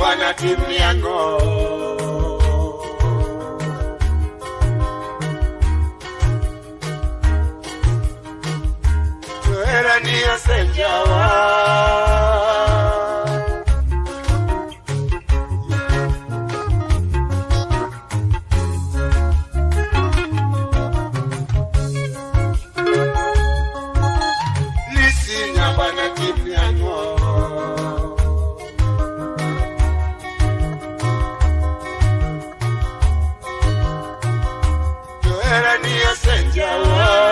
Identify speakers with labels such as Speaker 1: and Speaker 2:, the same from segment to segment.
Speaker 1: bwana timu yangu. Tuera ni asenjawa lisinya bwana timu yangu. Tuera ni asenjawa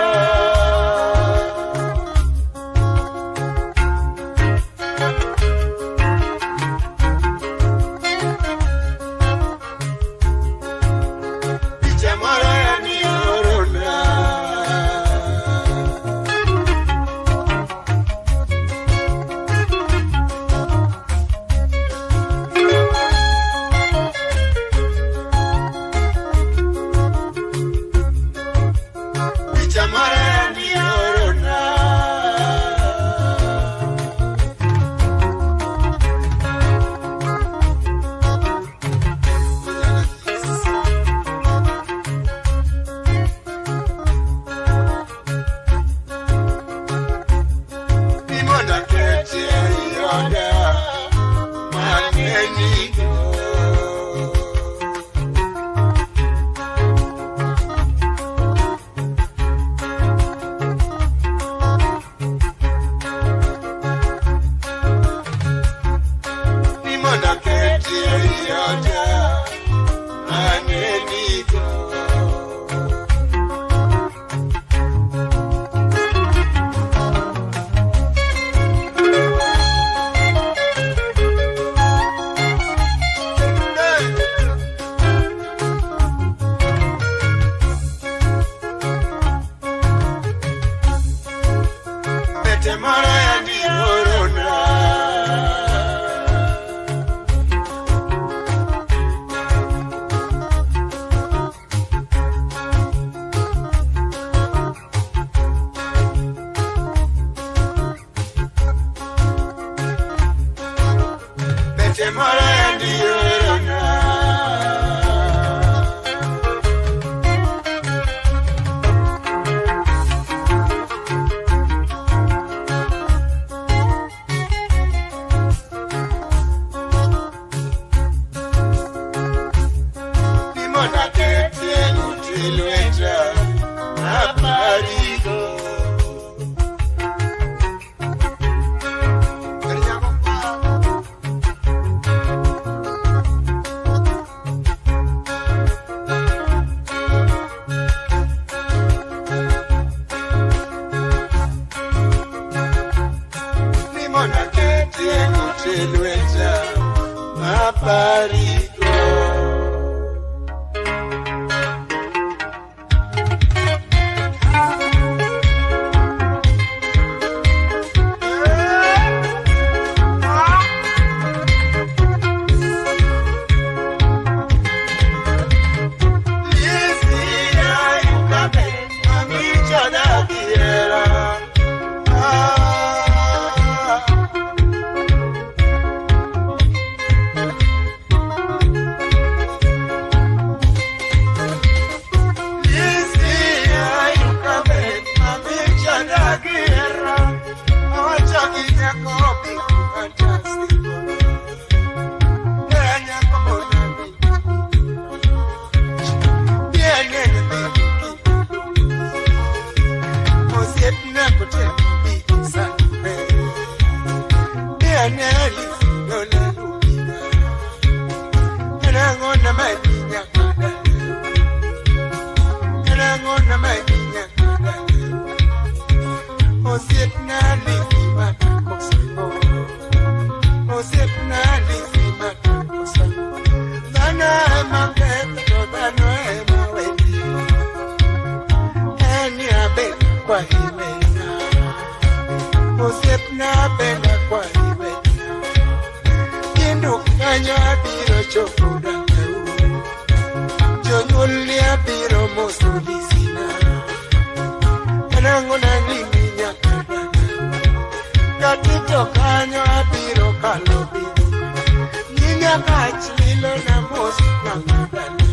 Speaker 1: Nyakachilo na mosi na madali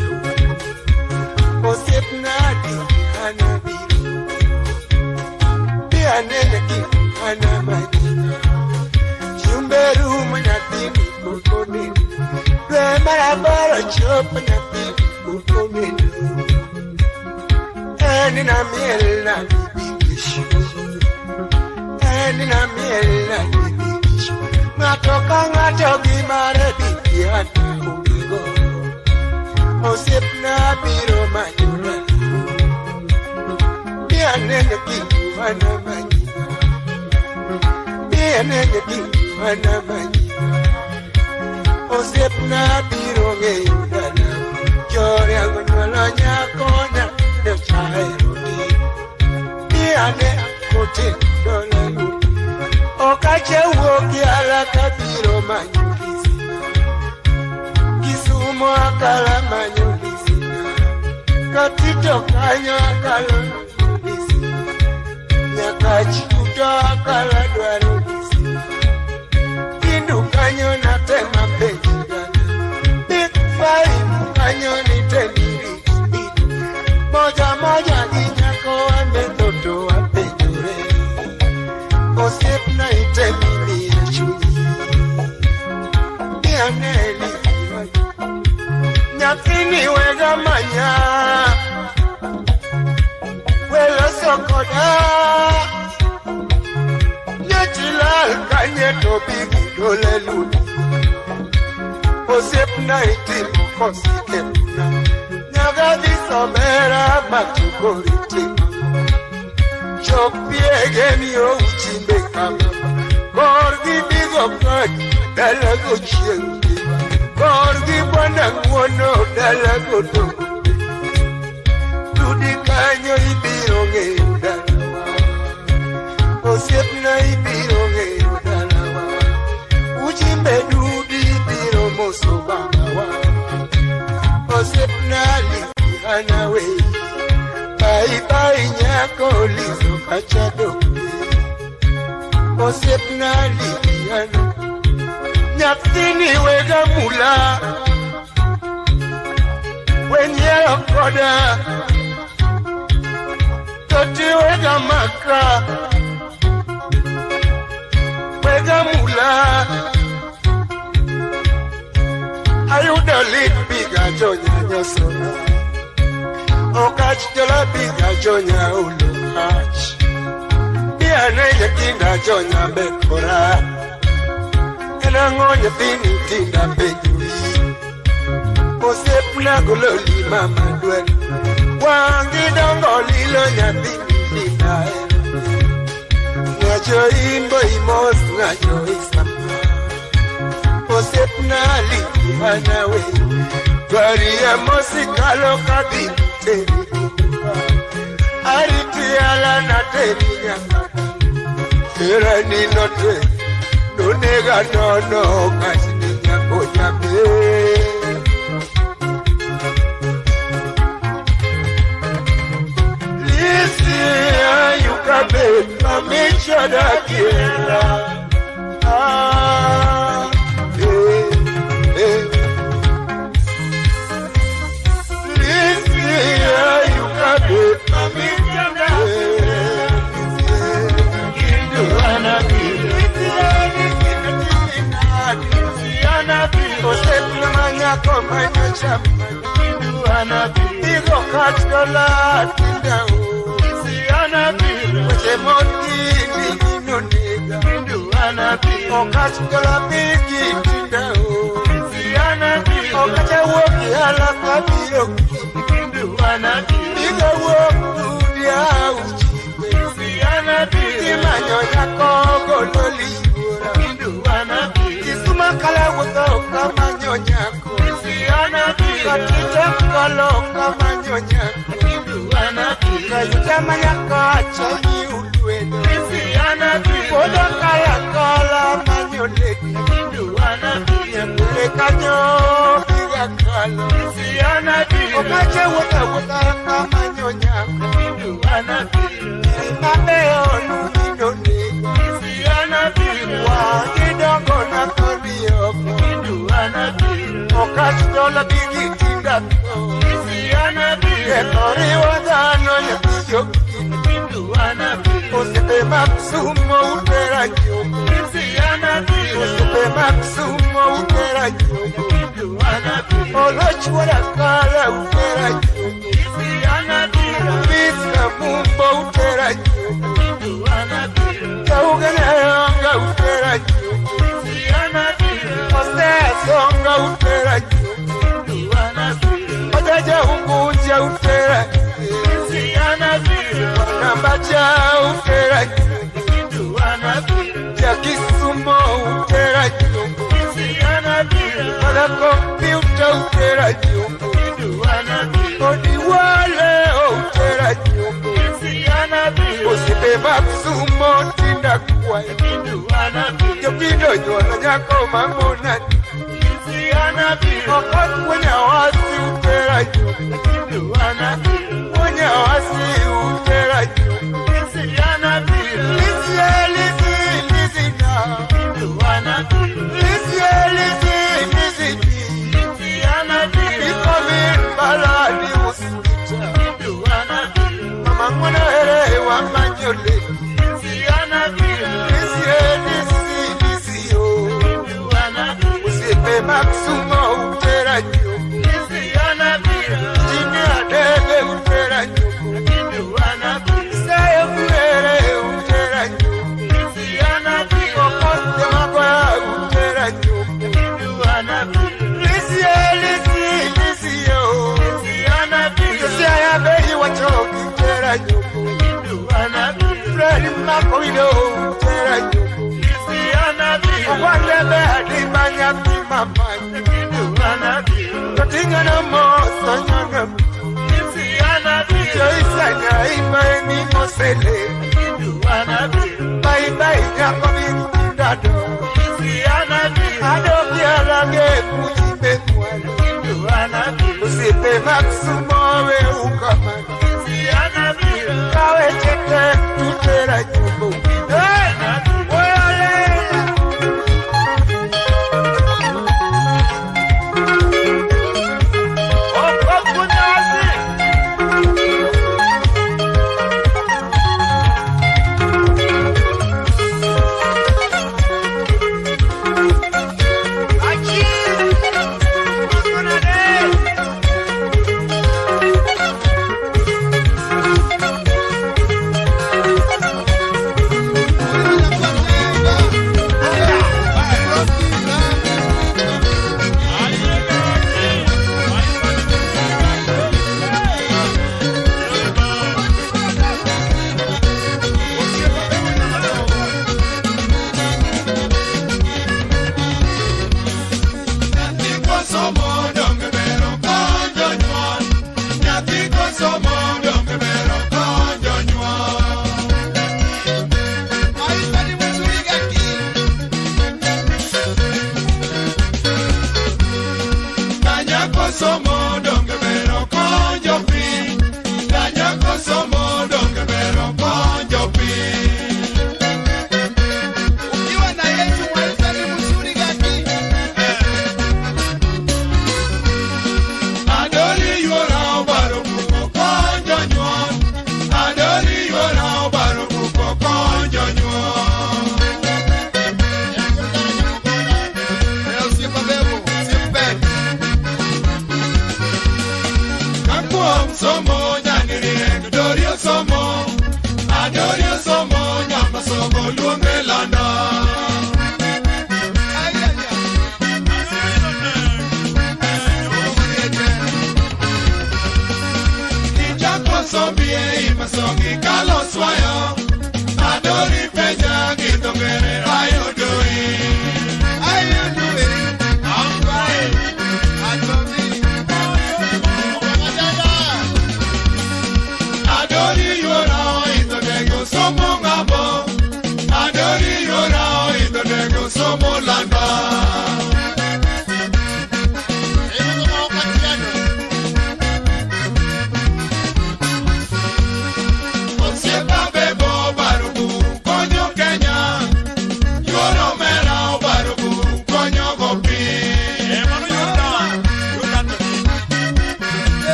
Speaker 1: Osip nadi anabiru Pia nene ki anamajina Chumberu manatini kukonini Dwe marabara chopa natini kukonini Eni na miel na bibikishu Eni na miel na bibikishu Ngatoka ngato gimare bikiana umigo Osip na biro majuna Pia nene ki anamajina Pia nene ki anamajina Osip na biro ngeyudana Jore agonwala nyakonya Deo chaeroni Pia ne kote dola lupi Okache uoki ala kabiro manyulisina Kisumo akala manyulisina Katito kanyo akala manyulisina Nyakachi kuto akala dwarulisina Kindu kanyo natema pejigana Big five kanyo nitemiri Moja moja ginyako ametoto wapejure Osip na itemiri ya chuni Nianeli Nyakini wega manya Welo sokoda Nyachilal kanye tobi gudole luni Osip na itimu kosike puna Nyagadi somera matukoriti Chopie geni o uchimbe kama Korgi bigo kati dalago chiengi Korgi bwana nguono dalago dogo Tudi kanyo ibironge udalawa Osip na ibironge udalawa Uchimbe dudi ibiro moso bangawa Osip na liki anawe Bye bye nyako lizo kachado Osip na likiano Nyaktini wega mula Wenye okoda Toti wega maka Wega mula Ayuda lit biga jonya nyosona Okach jola biga jonya ulokach Pia neye kinda jonya bekora Ena ngonye bini tinda bejuri Osip na guloli mama dwen Wangi dongo lilo nya bini tinda Ngajo imbo imos ngajo isama Osip na liki hanawe Twari ya mosikalo kabini teri Ariti ala na teri nyakata Tera ni note Nonega nono Kashini nyako nyabe Lisi ayukabe Mamicha da kiela Osip na manyako manyachapa Kindu anabiru Igo kachkola tindao Isi anabiru Wache mongi nino nega Kindu anabiru Okachkola bigi tindao Isi anabiru Okacha woki ala kabiro Kindu anabiru Igo woku dia uchiwe Isi anabiru Kimanyo yako gololi Kindu anabiru Makala wuto kama nyonyako Isiana biru Katita kolo kama nyonyako Induana biru Kayuta manyako Achani uluedo Isiana biru Kodo kala kola manyoleki Induana biru Yembule kanyo Biga kalo Isiana biru Okache wuta kama nyonyako Induana biru Imabeo lumino nega Isiana biru Wangidongo na Kindu anabiru kastola bigi tinda isiana bigi kori wadano nyakiyo kindu ana bigi Osepe maksumo utera jogo isiana bigi Osepe maksumo utera jogo kindu ana bigi Olochwara kala utera jogo isiana bigi Miska mumbo utera jogo kindu ana bigi Kaugana yonga utera jogo isiana bigi Songa utera Ojaja unguja utera Nambaja utera Jakisumo utera Oda kompyuta utera Odiwale utera Osipe maksumo tinda kwa Yokido nyola nyako mamona Mwenye wasi utera Mwenye wasi utera Lizzie Ikomi baladi usita Mama mwana ere wa manjole Usipe maksumo utera Jini adele utera Isayo kuere utera Okote magoya utera Lizzie Yosiaya behi wachoki utera Fredi makoido utera Okwandebe adibanya bimamanya Katingana moso nyanga Joisanya imaeni mosele Bye bye nyako bindado Adobia lage kujibe mwale Usipe maksumo we ukamani Kawe chete tutera jubo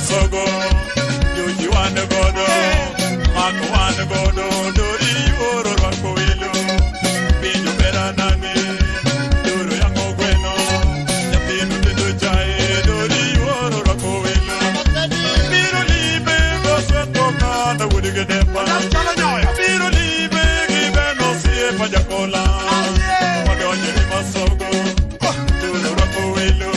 Speaker 2: masogo Yoji wane godo Mako wane godo Dori oro rwako ilo Pinjo pera nani Doro yango gweno Yapinu tendo chae Dori oro rwako ilo Piro libe Goswe toka Na wudi gedepa Piro libe Gibe no siye pajakola Madonye ni masogo Doro rwako ilo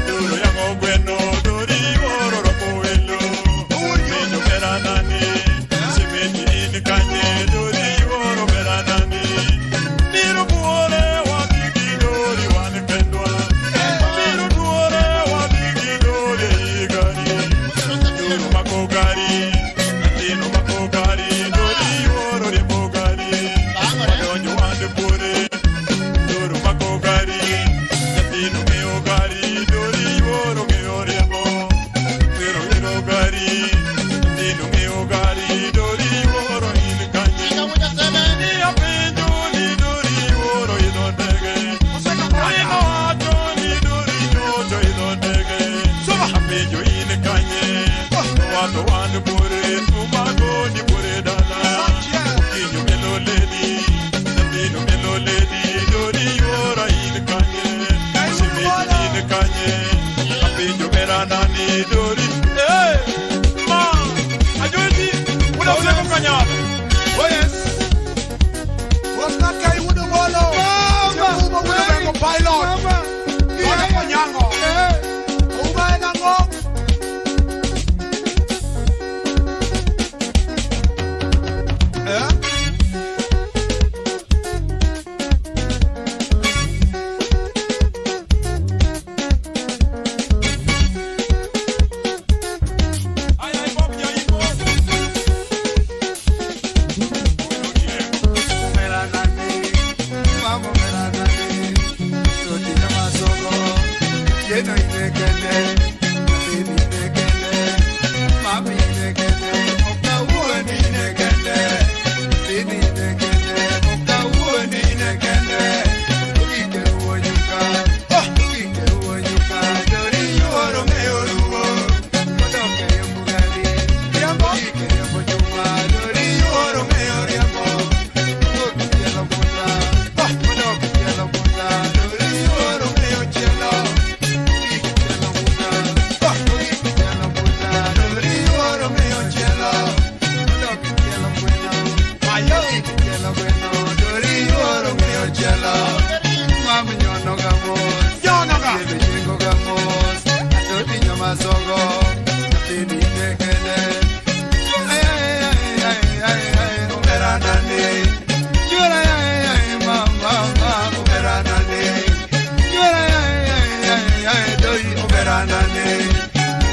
Speaker 2: Doro yango gweno Dori oro rwako ilo Pinjo pera nani Simeji ini kanye Dori oro pera nani Niro buore wadigi dori wane kendwa Niro buore wadigi dori igari Doro mako gari Nino mako gari Dori oro ripo gari Wadonyo wande buore Doro mako gari Nino meo gari Dori oro meo ripo Pero iro gari Nino meo gari Dori oro ini kanye Ni apinjo ni dori oro idondege Aino ato ni dori nyoto idondege Apinjo ini kanye Wato wande bure Tumago ni bure dala Kinyo melo lady Nino melo lady Dori oro ini kanye Simeji ini kanye Apinjo mera nani dori Hey! Ma! Ajoiti! Una useko kanyana
Speaker 1: Oh yes. What's that guy with the wallow? Uba with the bango pilot. Wala po nyango. Uba nango.
Speaker 2: Ay pop ya ipo
Speaker 1: Meranani, mamo meranani. Roti na masogo. Yeno inekende. Baby inekende. Mami inekende. Oka uoni inekende. Baby inekende. Oka uoni inekende. Ukike uonyuka. Ukike uonyuka. Dori yuoro meoruo. Kodoke yambugari. Ukike yambochuma. Dori yuoro meoriambo. Ukike yambochuma. Kodoke yambochuma. Dori yuoro meochielo. Ukike yambochuma. Ukike yambochuma. Dori yuoro meochielo. Kodoke yambochuma. Ukike yambochuma. Dori yuoro meochielo. Mami nyono gamos. Yebe jingo gamos. Atoti nyama sogo. Atini nekene. Umeranani. Yura mama. Umeranani. Yura doi umeranani.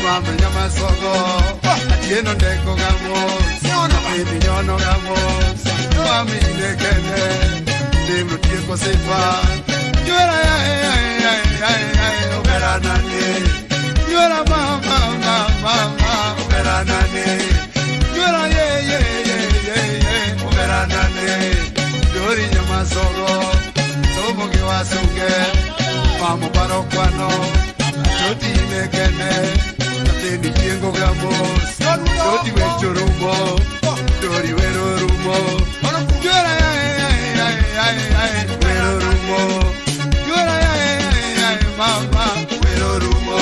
Speaker 1: Mami nyama sogo. Atieno ndeko gamos. Atini nyono gamos. Mami nekene. Dimru tieko sifa. Yura umeranani. Yura mama. Umeranani. Yura umeranani. Dori nyama sogo. Somo kiwasuke. Mamo barokwano. Joti nekene. Ateni kiengo gamos. Joti wecho rumo. Dori wero rumo. Yura wero rumo. Yura mama. Wero rumo.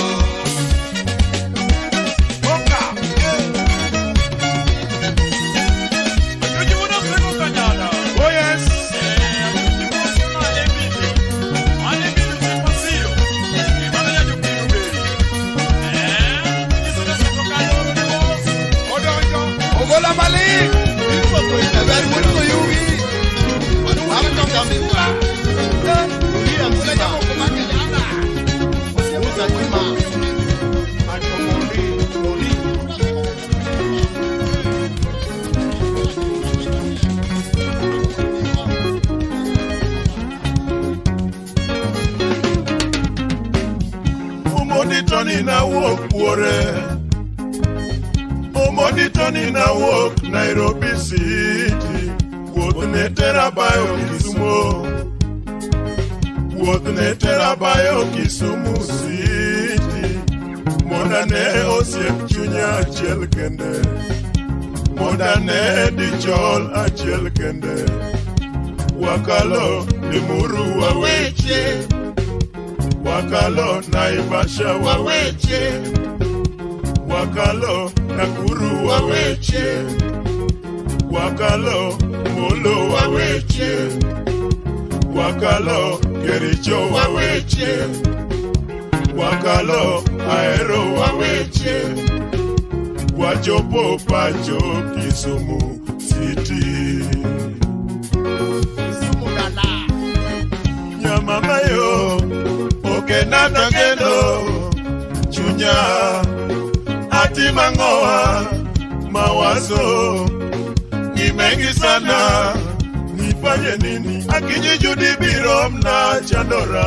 Speaker 2: Yoji una useko kanyana
Speaker 1: Oh yes. Ogola Mali. Ever mucho yugi.
Speaker 2: Omoditoni na walk kuore. Omoditoni na walk Nairobi City. Wuoth ne tera bayo Kisumu. Wuoth ne tera bayo Kisumu City. Monda ne osiep chunya achiel kende, moda ne dichol achiel kende. Wakalo Limuru waweche, wakalo Naivasha waweche, wakalo Nakuru waweche, wakalo Molo waweche, wakalo Kericho waweche, wakalo Ahero waweche, wachopo pacho Kisumu City. Nyamama yo okenana kendo chunya ati mangoa mawazo ni mengi sana, nifanye nini akiji judi biro mna chandora.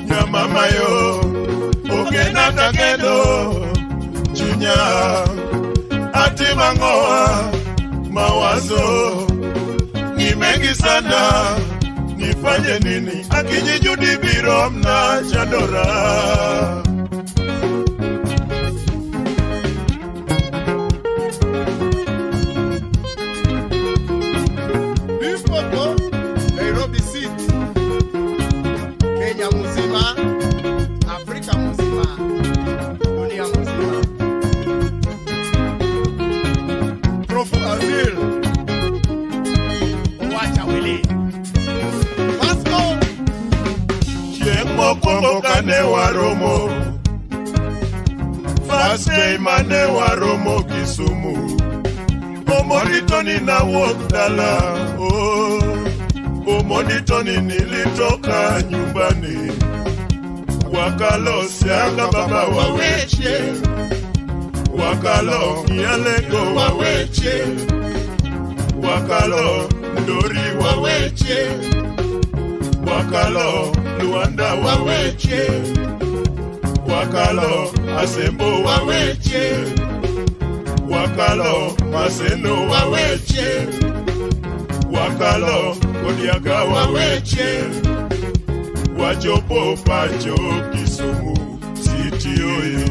Speaker 2: Nyamama yo okenana kendo chunya ati mangoa mawazo ni mengi sana, nifanye nini akiji judi biro mna chandora.
Speaker 1: Bifoko Nairobi City, Kenya mzima, Afrika mzima, dunia mzima. Prof Azil wacha wele Vasco
Speaker 2: Chiemo kongo kane waromo, first day mane waromo Kisumu, omoditoni na wuok dala. Omoditoni nilitoka nyumbani, wakalo Sianga baba waweche, wakalo Nyalego waweche, wakalo Ndori waweche, wakalo Luanda waweche, wakalo Asembo waweche, wakalo Maseno waweche, wakalo Kodiaga waweche, wachopo pacho Kisumu City oye.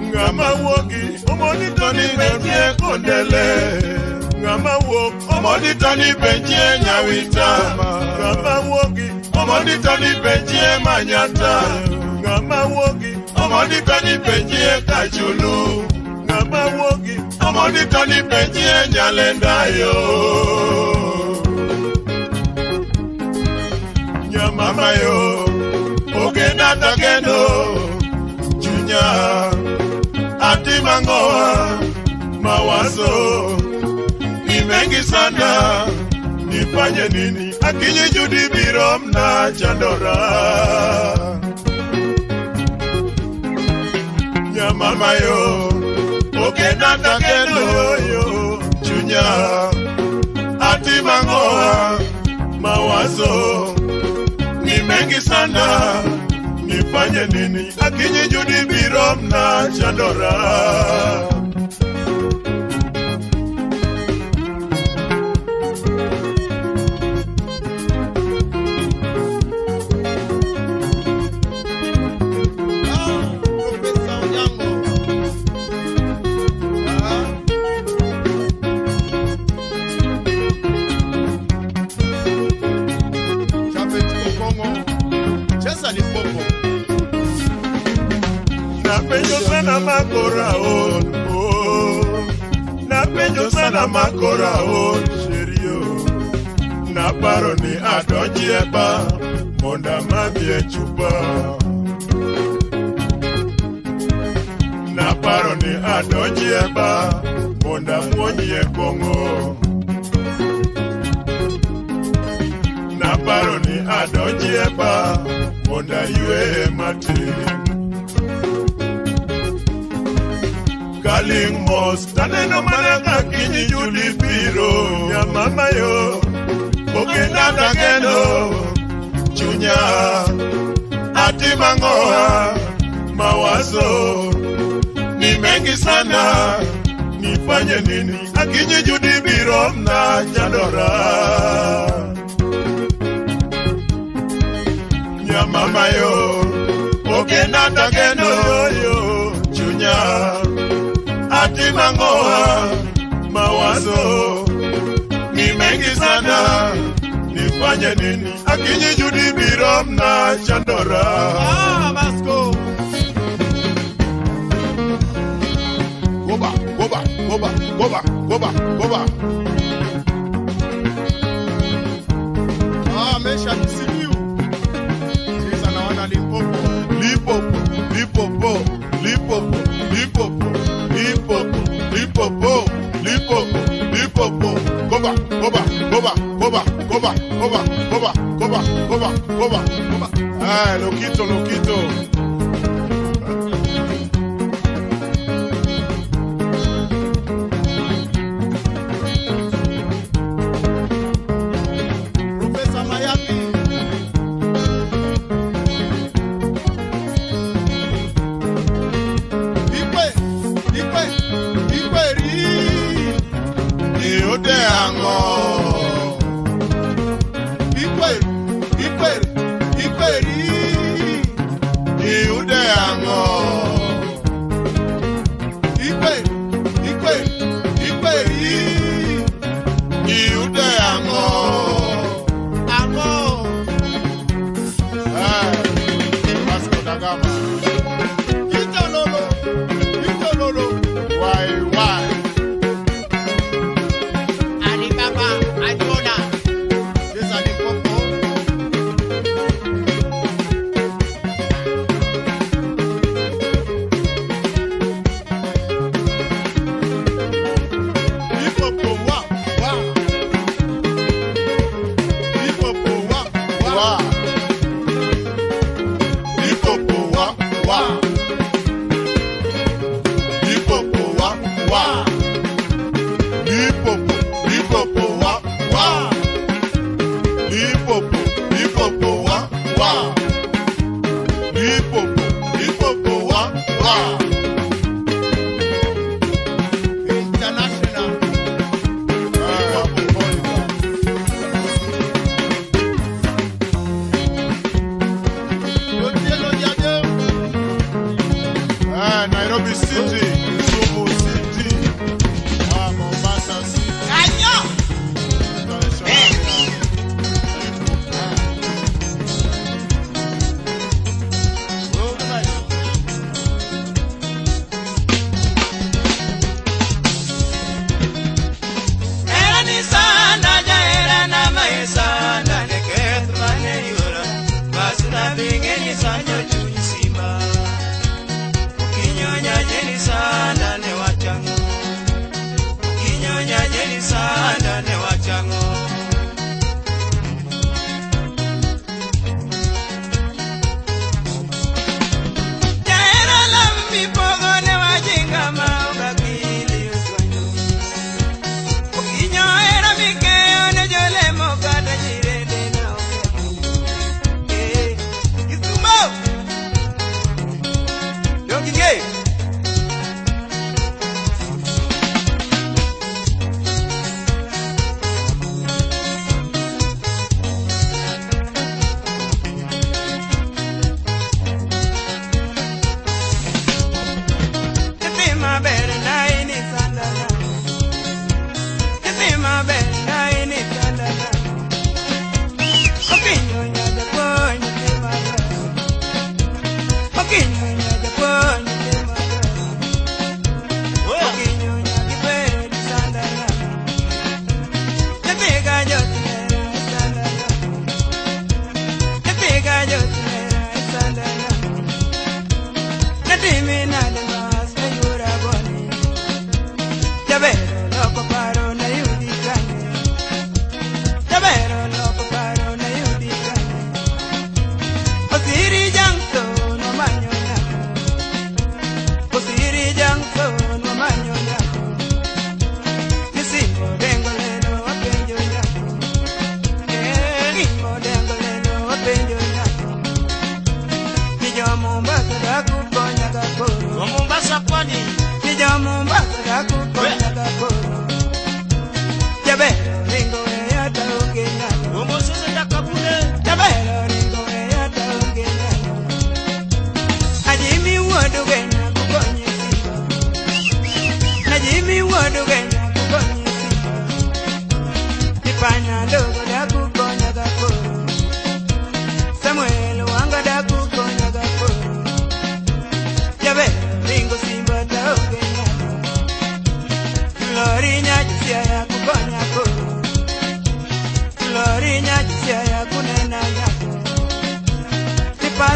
Speaker 2: Ngama wogi omoditoni benje kondele, ngama wog omoditoni benje nyawita, ngama wogi omoditoni benje manyata, ngama wogi omoditoni benje kachulu, ngama wogi omoditoni benje nyalenda yo. Nyamama yo ogena takendo chunya ati mangoa mawazo ni mengi sana, nifanye nini akiji judi biro mna chandora. Nyamama yo ogena takendo yo chunya ati mangoa mawazo ni mengi sana, nifanye nini akiji judi biro mna chandora. Napenjo sana makoraon, napenjo sana makoraon, sherio. Naparo ni adonjieba, monda madhie chupa. Naparo ni adonjieba, monda mwonye kongo. Naparo ni adonjieba, monda yue mati. Kaling mos taneno manaka kinyi judi biro. Nyamama yo okenda takendo chunya ati mangoa mawazo ni mengi sana, nifanye nini akinyi judi biro mna chandora. ya mama yo okena takeno yo chunya ati mangoa mawazo ni mengi sana nifanye nini akinyi judi birom na chandora Vasco Goba Mesha Simiu Sisa na wana Lipopo Goba Lokito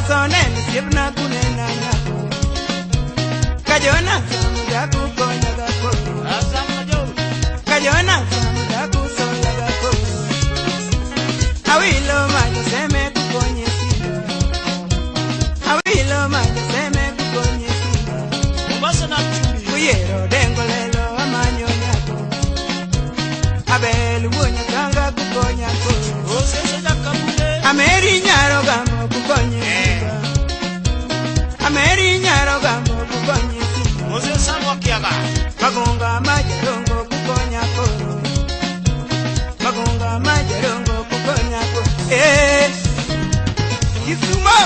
Speaker 3: sonen siepna kunena nyako kajona samuda kukonya gako kajona samuda kusoya gako awilo majo seme kukonye singa awilo majo seme kukonye singa
Speaker 4: Mombasa na mchumi
Speaker 3: kuyero dengo lelo amanyo nyako abel wonya kanga kukonya ko
Speaker 4: Osese jakabule
Speaker 3: ameri nyaro gamo kukonye singa ameri nyaro gamo kukonye singa
Speaker 4: Moses Sanwa Kiaga
Speaker 3: magonga majerongo kukonya ko magonga majerongo kukonya ko Kisumo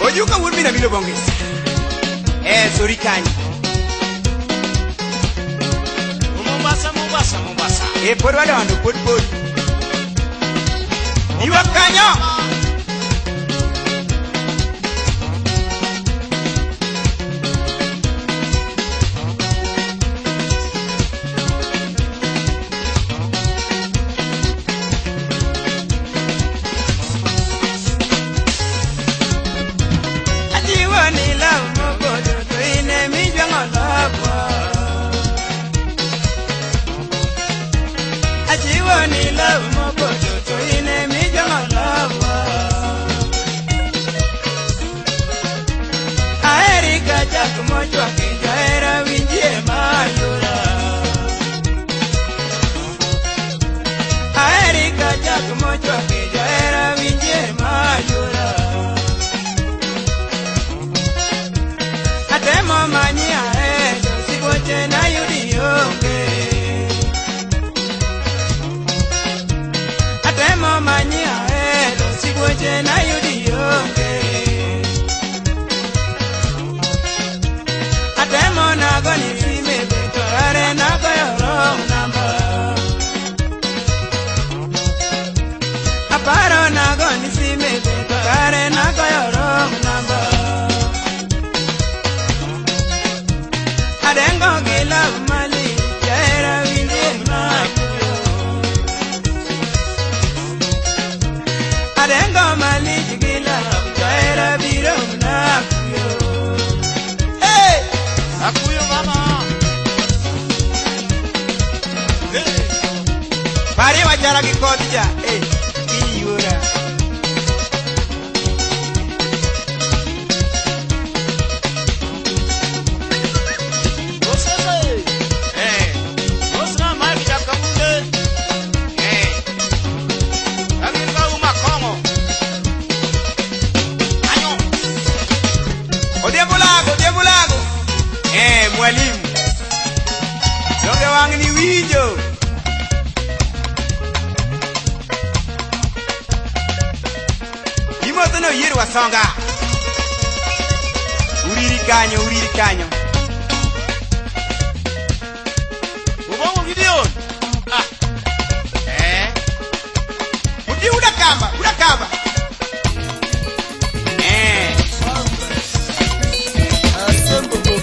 Speaker 3: Ojuka wurmi na bilo bongis sorry kanyi
Speaker 4: Mombasa
Speaker 3: por wale wando por Iwa kanyo mwalimu Donge wangu ni wijo Imo tono yiru wasonga Uriri kanyo
Speaker 4: Ubongo Gideon
Speaker 3: Uti udakamba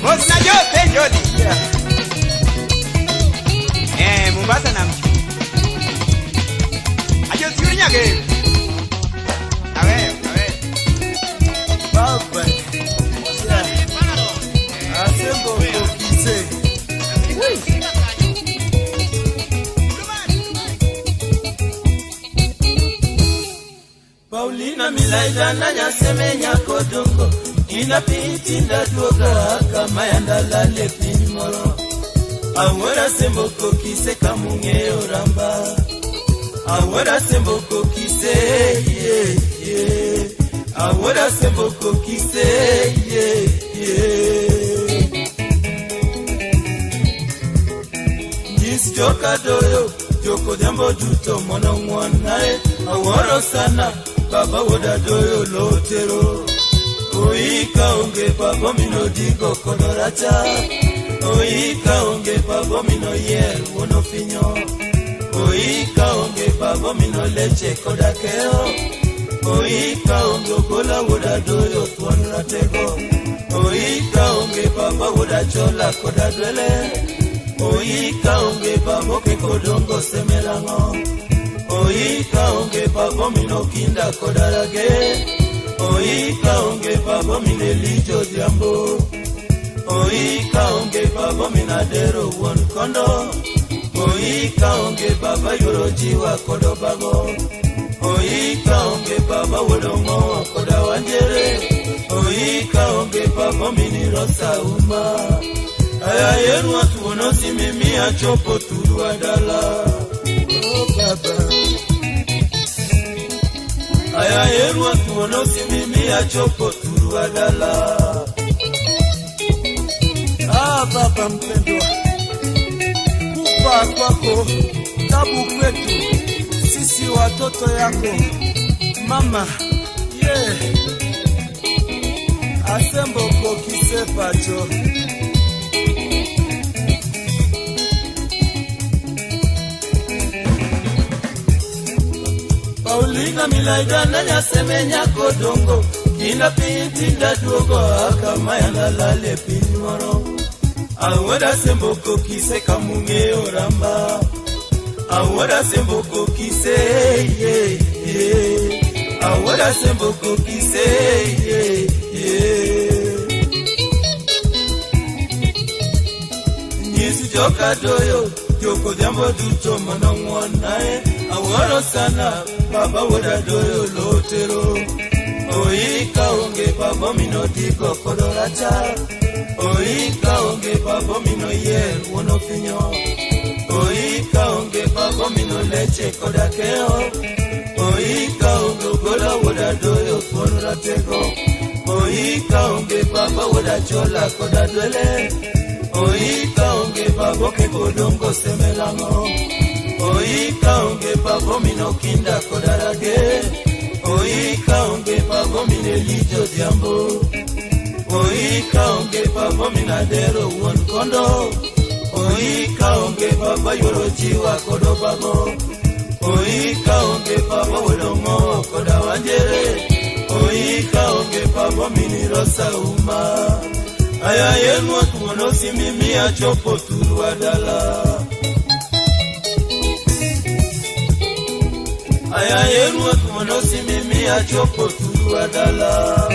Speaker 3: Boss na Jodi Mombasa na mchi Ajo siuri nyage Awe
Speaker 1: Baba Asembo kokise Paulina Milaida na nyasemenya kodongo Inapiti ndaduoga kama yandalale pinimoro Awara sembo kokise kamunge oramba Awara sembo kokise Awara sembo kokise Jis joka doyo Joko jambo juto mono mwanae Awaro sana Baba woda doyo lotero Oika onge pabo mino digo konoracha Oika onge pabo mino yer wono finyo Oika onge pabo mino leche kodakeo Oika onge ogola woda doyo tuan ratego Oika onge pabo woda chola kodadwele
Speaker 5: Oika onge babo ke kodongo semelango. Oika onge babo mino kinda kodarage. Oika onge babo mine lijo diambo. Oika onge babo minadero won kondo. Oika onge baba yorojiwa kodobago. Oika onge baba wolongo koda wanjere. Oika onge baba mini rosa uma. Aya yenu watu wonosi mimi achopo turu adala. Oh baba. Aya yenu watu wonosi mimi achopo turu adala. Ah baba mpendwa, kufa kwako tabu kwetu sisi watoto yako mama. Yeah. Asembo kokisepacho. Paulina milaigana nyasemenya kodongo. Kina pinti ndaduogo akama yanalale pinimoro. Awada semboko kise kamunge oramba. Awada semboko kise yeah, yeah. Awada semboko kise yeah, yeah. Nyisi joka doyo joko jambo duto manongwonae. Awaro sana baba wada doyo lotero. Oika onge babo minodiko kodoracha. Oika onge babo mino yer wono finyo. Oika onge babo mino leche kodakeo. Oika onge gola woda doyo kodoratego. Oika onge babo woda chola kodadwele. Oika onge babo ke kodongo semelango. Oika onge babo mino kinda kodarage. Oika onge babo mine lijo diambo. Oika onge babo minadero won kondo. Oika onge baba yorojiwa kodobago. Oika onge baba wolongo koda wanjere. Oika onge babo mini rosa uma. Aya yenu watu wonosi mimi achopo turu adala. Aya yenu watu wonosi mimi achopo turu adala.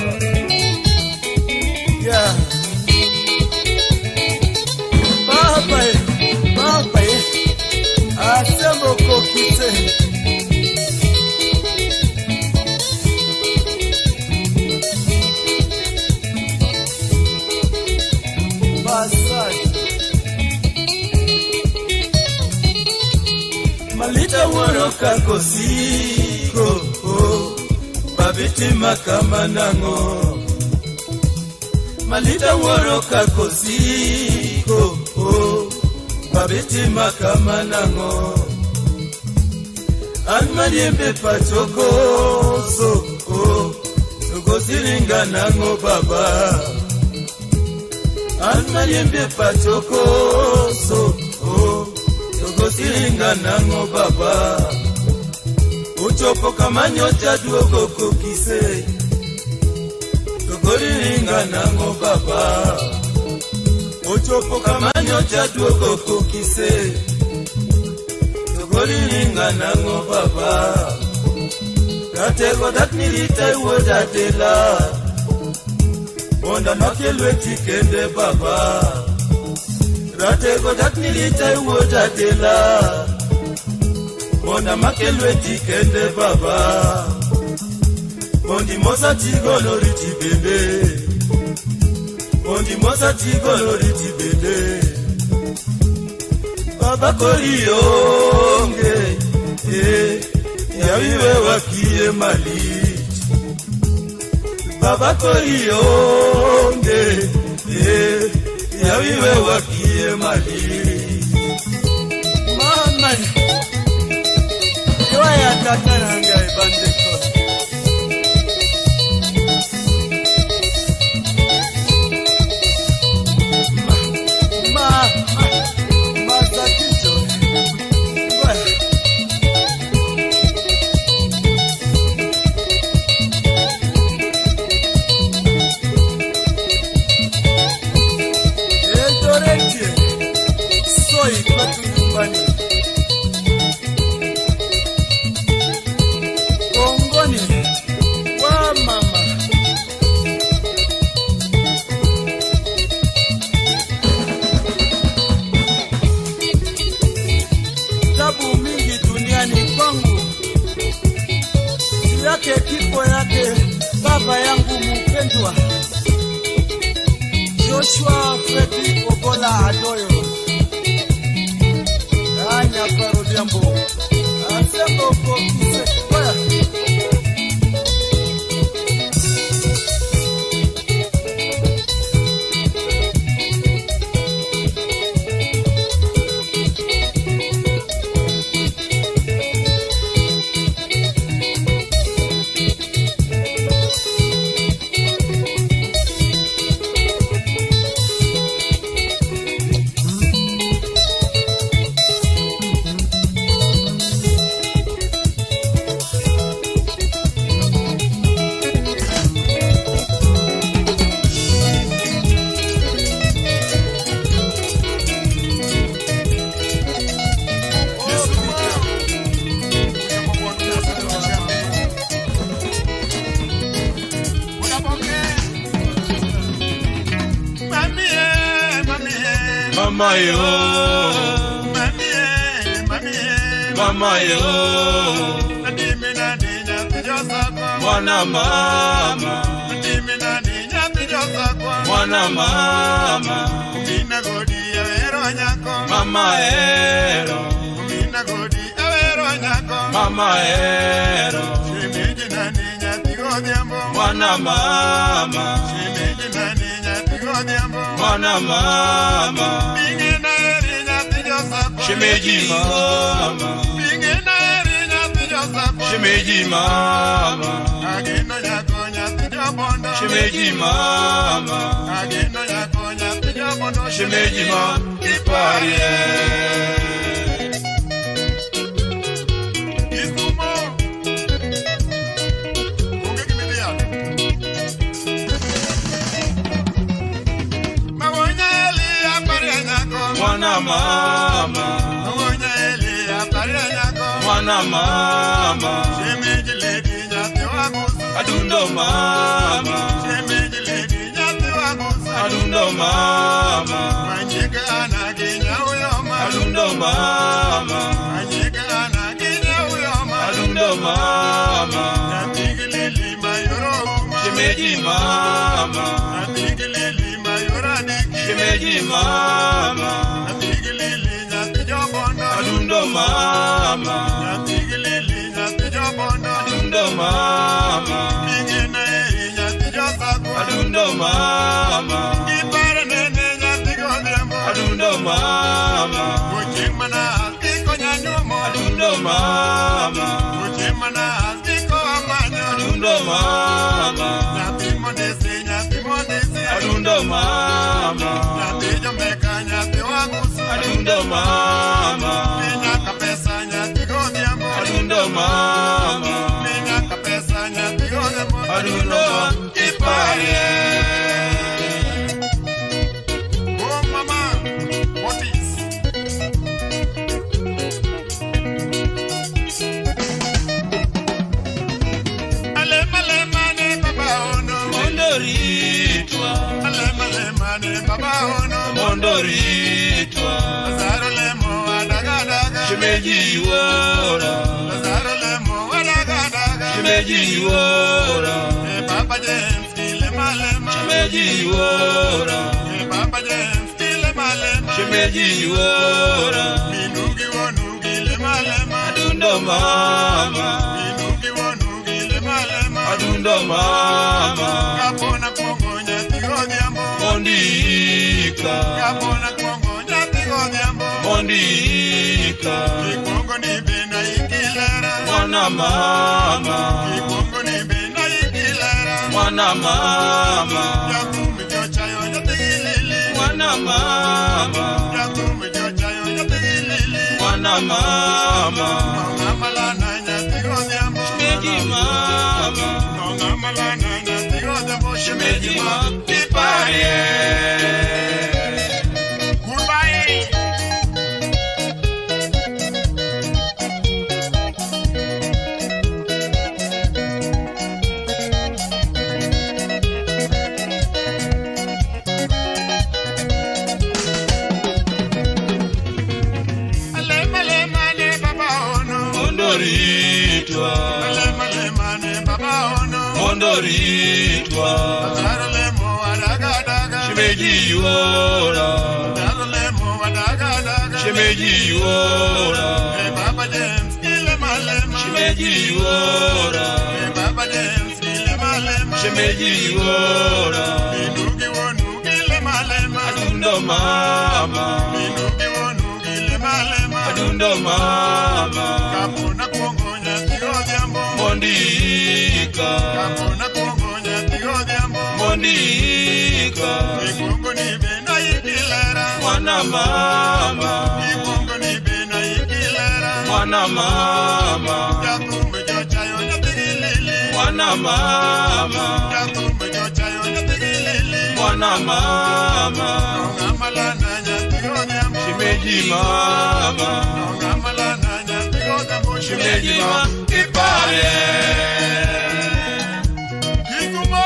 Speaker 5: Yeah. Baba, asembo kokise. Basai. Malita waroka kosiko, babiti makama nango. Malita waroka kosiko, babiti makama nango. Anmanyembe pachoko, soko siringa nango baba. Anmanyembe pachoko, soko siringa nango baba. Uchopo kama nyota duogo kokise. Goriringa nango baba. Ochopo kama nyota duogo kokise. Goriringa nango baba. Ratego dat nilita uoda tela. Onda makelwe tikende baba. Ratego dat nilita uoda tela. Onda makelwe tikende baba. Mondi mosa tigolo riti bebe. Mondi mosa tigolo riti bebe. Baba korionge, yawiwe wakie malit. Baba korionge, yawiwe wakie malit. Mama, yoya takaranga ibandeko. Oi, kwetu nyumbani. Kongoni wa mama. Tabu mingi duniani kwangu, si yake kifo yake baba yangu mpendwa Joshua Fredi Ogola Adoyo. Anya Parodiambo Asembo Kokise Kwa
Speaker 2: Mama yo, mama yo, mwana mama, mwana mama, mama ero, mama ero, mwana mama, mwana mama, shemeji mama, shemeji mama, shemeji mama, shemeji mama, iparie. Mwana mama, mwana mama, adundo mama, adundo mama, adundo mama, adundo mama, shemeji mama, shemeji mama, adundo mama, adundo mama, adundo mama, adundo mama, adundo mama, adundo mama, adundo mama, adundo mama, adundo mama, adundo iparie.
Speaker 1: Oh mama, what is? Mane baba ono
Speaker 2: Mondoritwa,
Speaker 1: mane baba ono
Speaker 2: mondoritwa,
Speaker 1: Lazaro lemo adagadaga
Speaker 2: shemeji wora,
Speaker 1: Lazaro lemo adagadaga
Speaker 2: shemeji wora,
Speaker 1: Papa James kile malema
Speaker 2: shemeji wora,
Speaker 1: Papa James kile malema
Speaker 2: shemeji wora,
Speaker 1: Minugi wonugi le malema
Speaker 2: adundo mama,
Speaker 1: Minugi wonugi le malema
Speaker 2: adundo mama,
Speaker 1: Kapona kongonya tigodhiambo
Speaker 2: mondika,
Speaker 1: Kapona kongonya tigodhiambo
Speaker 2: mondika,
Speaker 1: Kikongo ni bina ikilera
Speaker 2: mwana mama,
Speaker 1: Kikongo ni bina ikilera
Speaker 2: mwana mama,
Speaker 1: Yakumi jochayo yatigilili
Speaker 2: mwana mama,
Speaker 1: Yakumi jochayo yatigilili
Speaker 2: mwana mama,
Speaker 1: Nongamalana nyatigodhiambo
Speaker 2: shemeji mama,
Speaker 1: Nongamalana nyatigodhiambo
Speaker 2: shemeji mama, iparie.
Speaker 1: Goodbye
Speaker 5: ritwa
Speaker 2: Lema lema ne baba ono
Speaker 5: mondo ritwa
Speaker 2: Daro lemo wadaga daga
Speaker 5: Shimeji yora
Speaker 2: Daro lemo wadaga daga
Speaker 5: Shimeji yora
Speaker 2: Baba James ilema lema
Speaker 5: Shimeji yora
Speaker 2: Baba James ilema lema
Speaker 5: Shimeji yora
Speaker 2: Minugi wonu ilema lema
Speaker 5: Adundo mama
Speaker 2: Minugi wonu ilema lema
Speaker 5: Adundo mama
Speaker 2: Kapona kuongonya tiyo jambo
Speaker 5: Mondika
Speaker 2: Kapona kuongonya tiyo jambo
Speaker 5: Mondika
Speaker 2: Ikongo ni bena ikilera
Speaker 5: Mwana mama
Speaker 2: Ikongo ni bena ikilera
Speaker 5: Mwana mama
Speaker 2: Yakumbe jochayo nyatigilili
Speaker 5: Mwana mama
Speaker 2: Yakumbe jochayo nyatigilili
Speaker 5: Mwana mama
Speaker 2: Nongamalana nyatiyo jambo
Speaker 5: Shimeji mama
Speaker 2: Nongamalana nyatiyo jambo
Speaker 5: Shimeji mama Kipare
Speaker 2: Kikumo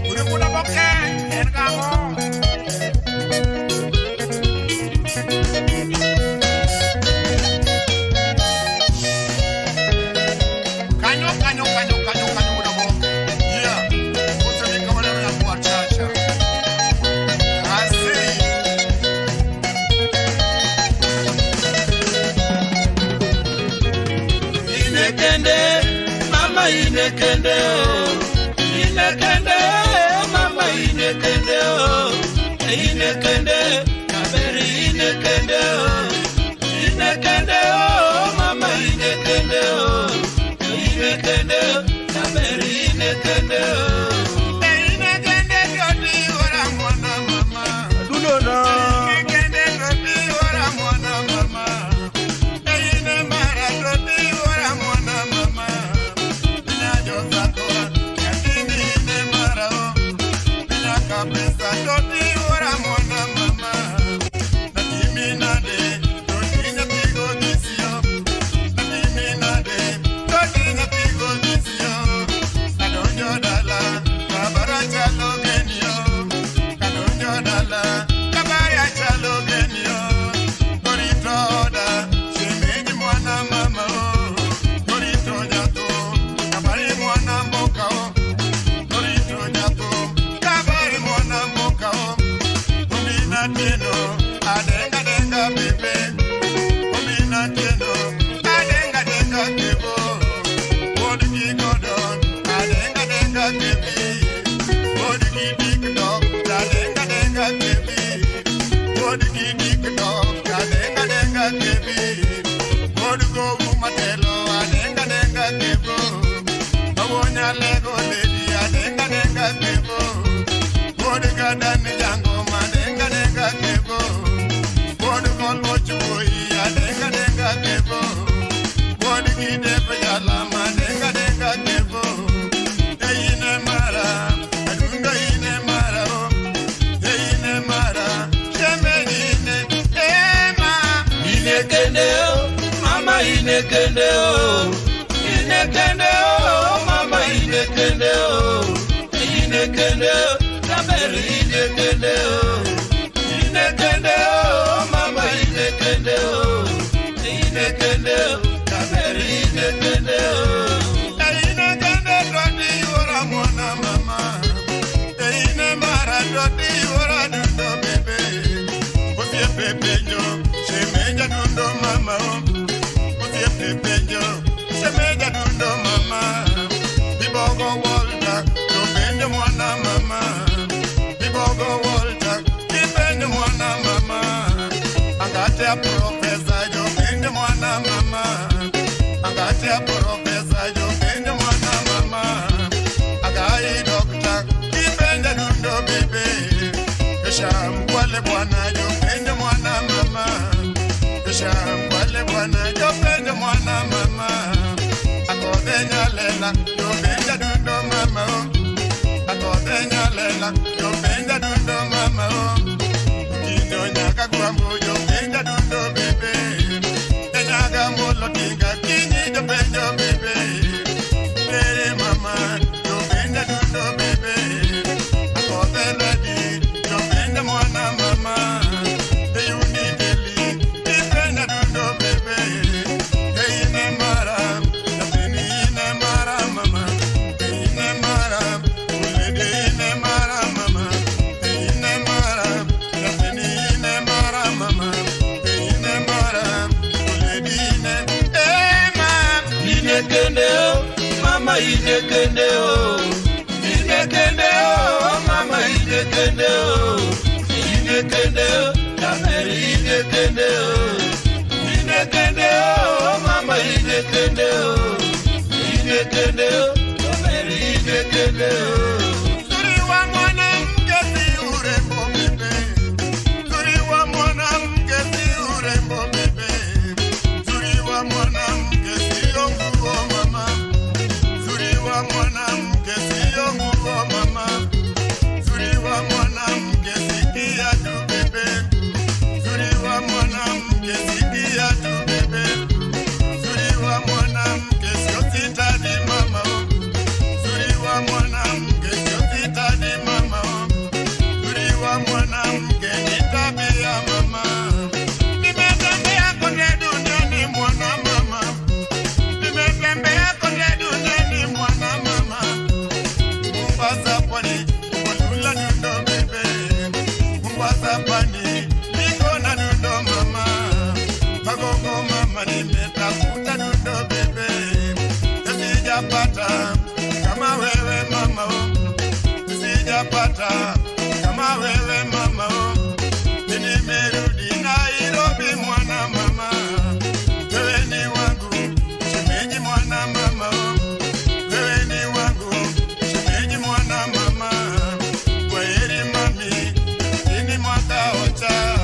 Speaker 2: Uripuna boke Ergamo Kanyo muda mo Yeah Kusa ni kamanero ya kuwa chacha Asi
Speaker 5: Inekende mama inekende oh Inekende mama inekende oh Inekende kaberi inekende oh Inekende oh mama inekende oh Inekende kaberi inekende oh
Speaker 2: Inekende kodi ora mwana mama
Speaker 5: Dunona
Speaker 2: Inekende kodi ora mwana mama Ine mara kodi ora mwana mama Nyajo zako Yatini ine mara o Nyaka pesa kodi ora mwana mama Natimi nade Kodi nyatigo disio Natimi nade Kodi nyatigo disio Kadonjo dala Kabara chalo genio Kadonjo dala Kabara chalo genio Korito oda Shemeji mwana mama o Korito jato Kabari mwana mboka o Korito jato Kabari mwana mboka o Umina teno Adenga denga bebe Umina teno Adenga denga kebo Odiki godon Adenga denga kebi Odiki dik dog Adenga denga kebi Odiki dik dog Adenga denga kebi Odugo umatelo Adenga denga kebo Awonya lego lady Adenga denga kebo Odika dani jango Adenga denga kebo Odugo lochuoi Adenga denga kebo Odiki depe yala Adenga denga kebo Eyine mara Adunga ine mara o Eyine mara Shemenine Ema
Speaker 5: Inekende oh mama inekende oh Inekende oh mama inekende oh Inekende kaberi inekende oh Inekende oh mama inekende oh Inekende kaberi inekende oh
Speaker 2: Inekende dodi ora mwana mama Eyine mara dodi ora dundo bebe Osie pepejo Shemeja dundo mama Osie pepejo Shemeja dundo mama Bibogo Walter Dobende mwana mama Bibogo Walter Kibende mwana mama Angate a professor Dobende mwana mama Angate a professor Dobende mwana mama Agai doctor
Speaker 5: kende o, ine kende o, Dameri ine kende o, ine kende o, mama ine kende o, ine kende o, Dameri ine kende o.
Speaker 2: Zuri wa mwanamke si urembo bebe, zuri wa mwanamke si urembo bebe, zuri wa mwanamke sio nguo mama, zuri wa mwanamke sio nguo mama, zuri wa mwanamke sikia tu bebe, zuri wa mwanamke sikia tu bebe, zuri wa mwanamke sio sitani mama, zuri wa mwanamke sio sitani mama, zuri wa mwanamke ni tabia mama. Nimetembea kote duniani mwana mama, nimetembea kote duniani mwana mama, Mombasa pwani Kolula dundo bebe, Mombasa pwani niko na dundo mama, Kagongo mama nimetafuta dundo bebe, sijapata kama wewe mama, sijapata kama wewe mama, nimerudi Nairobi mwana mama, wewe ni wangu shemeji mwana mama, wewe ni wangu shemeji mwana mama, kwaheri mami, ini mwaka ocha,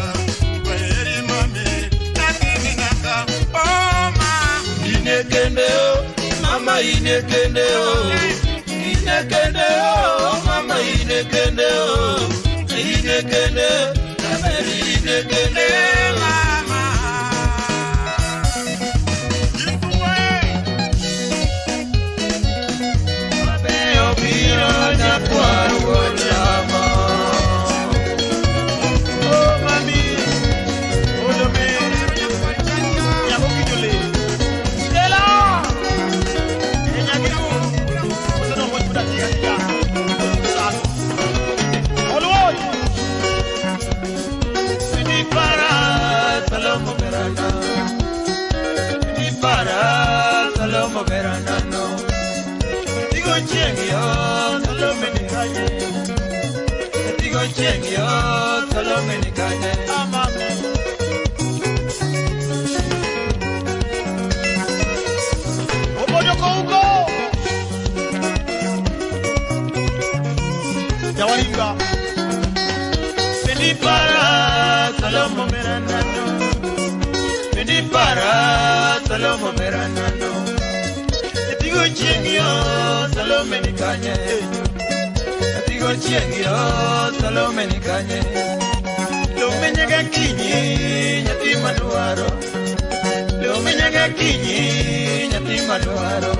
Speaker 2: kwaheri mami, lakini naka oma.
Speaker 5: Ine kende o, mama ine kende o, ine kende o, mama ine kende o, ine kende o, Dameri ine kende o. Mabeo biro na kwaruo chama.
Speaker 4: Oh mami, olome, yako kijole. Stella, enyakina mo, otono mo tuda tia. Sasa, oloi.
Speaker 5: Ni para Salomo Verana, ni para Salomo Verana no. Digo chengio Salome ni kaje, digo chengio Salome ni kaje.
Speaker 4: Amame. Obonyoko huko. Jawalinga.
Speaker 5: Ni para Salomo Verana no, ni para Salomo Verana no. Digo chengio Salome ni kaje, digo chengio Salome ni kaje. Lo menyaga kinyi nyati maduaro, lo menyaga kinyi nyati maduaro.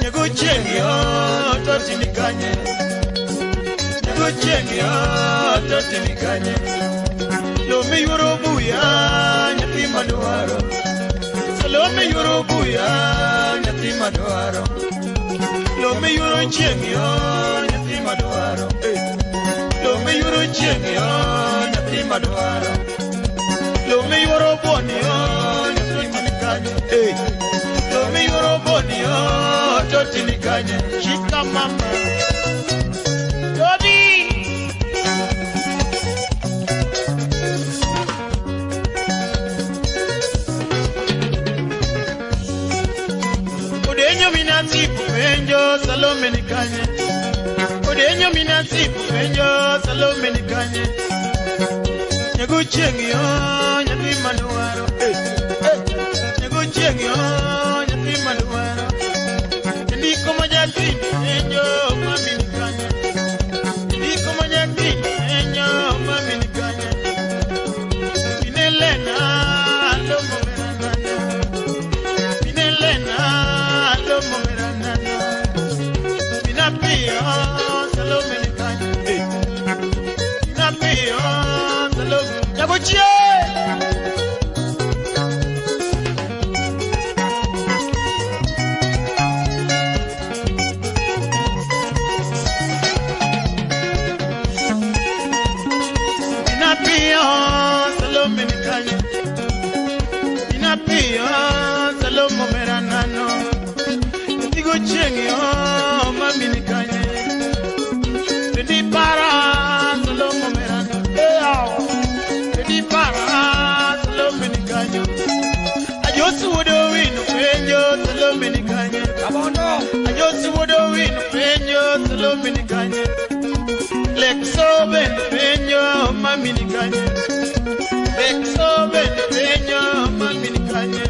Speaker 5: Nyago chengio toti ni kaje, nyago chengio toti ni kaje. Lo me yoro buya nyati maduaro, lo me yoro buya nyati maduaro. Lo me yoro chengio nyati maduaro, lo me yoro chengio nyati maduaro. Lo me yoro bonio nyati manikaje, lo me yoro bonio toti ni kaje.
Speaker 4: Shika mama. Dodi. Odenyo minasipu penjo Salome ni kaje, odenyo minasipu penjo Salome ni kaje. Nyago chengio nyati maduaro, nyago chengio nyati maduaro. Ndiko majati penjo mami ni kaje, ndiko majati penjo mami ni kaje. Pinelena lomo verana, Pinelena lomo verana. Pinapio Salome ni kaje, Pinapio Salome. Nyago chie. Salome ni kaje, Pinapio Salome verana no. Digo chengio mami ni kaje, ni para
Speaker 3: salomini kanye. Lexo ben penyo mamini kanye. Lexo ben penyo mamini kanye.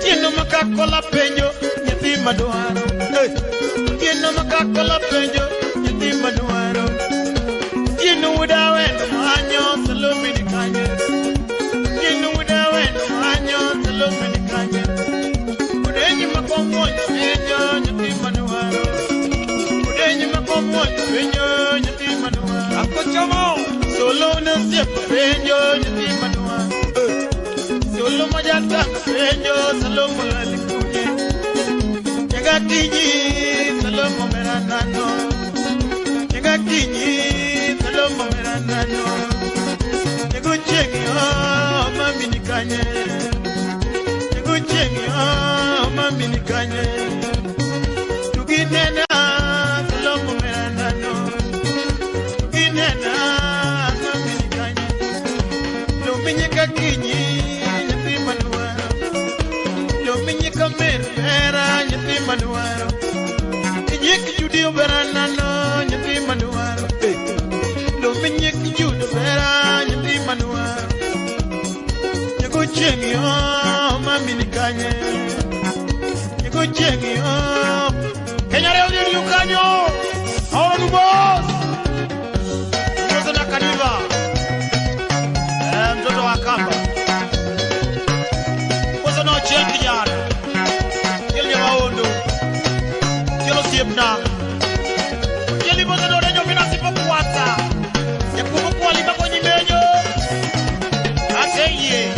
Speaker 3: Tieno makakola penyo nyathi madwaro. Tieno makakola penyo nyathi madwaro. Tieno udawe manyo salomini kanye. Tieno udawe manyo salomini kanye. Udenyi makomo penyo nyathi madwaro. Udenyi makomo penyo nyathi madwaro. Akochomo solo na siep penyo nyathi madwaro. Solo majata penyo salomo lalikuni. Nyakatiji salomo meranano. Nyakatiji salomo meranano. Nyekuchengi mamini kanye. Nyekuchengi mamini kanye. Tuginena salomo meranano. Tuginena mamini kanye. Luminye kakinyi nyathi manuaro. Luminye kamerera nyathi manuaro. Kinyek judio beranano nyathi manuaro. Luminye judio bera nyathi manuaro. Nyekuchengi mamini kanye. Nyekuchengi Kenya leo ni yukanyo. Hawa nubos. Mtoto na kaniva. Mtoto wa kamba. Mtoto na cheki jana. Kili ya maondo. Kilo siepna. Kili mtoto na renyo mina sipo kuwata. Ya kubukuwa lima kwenye menyo. Aseye.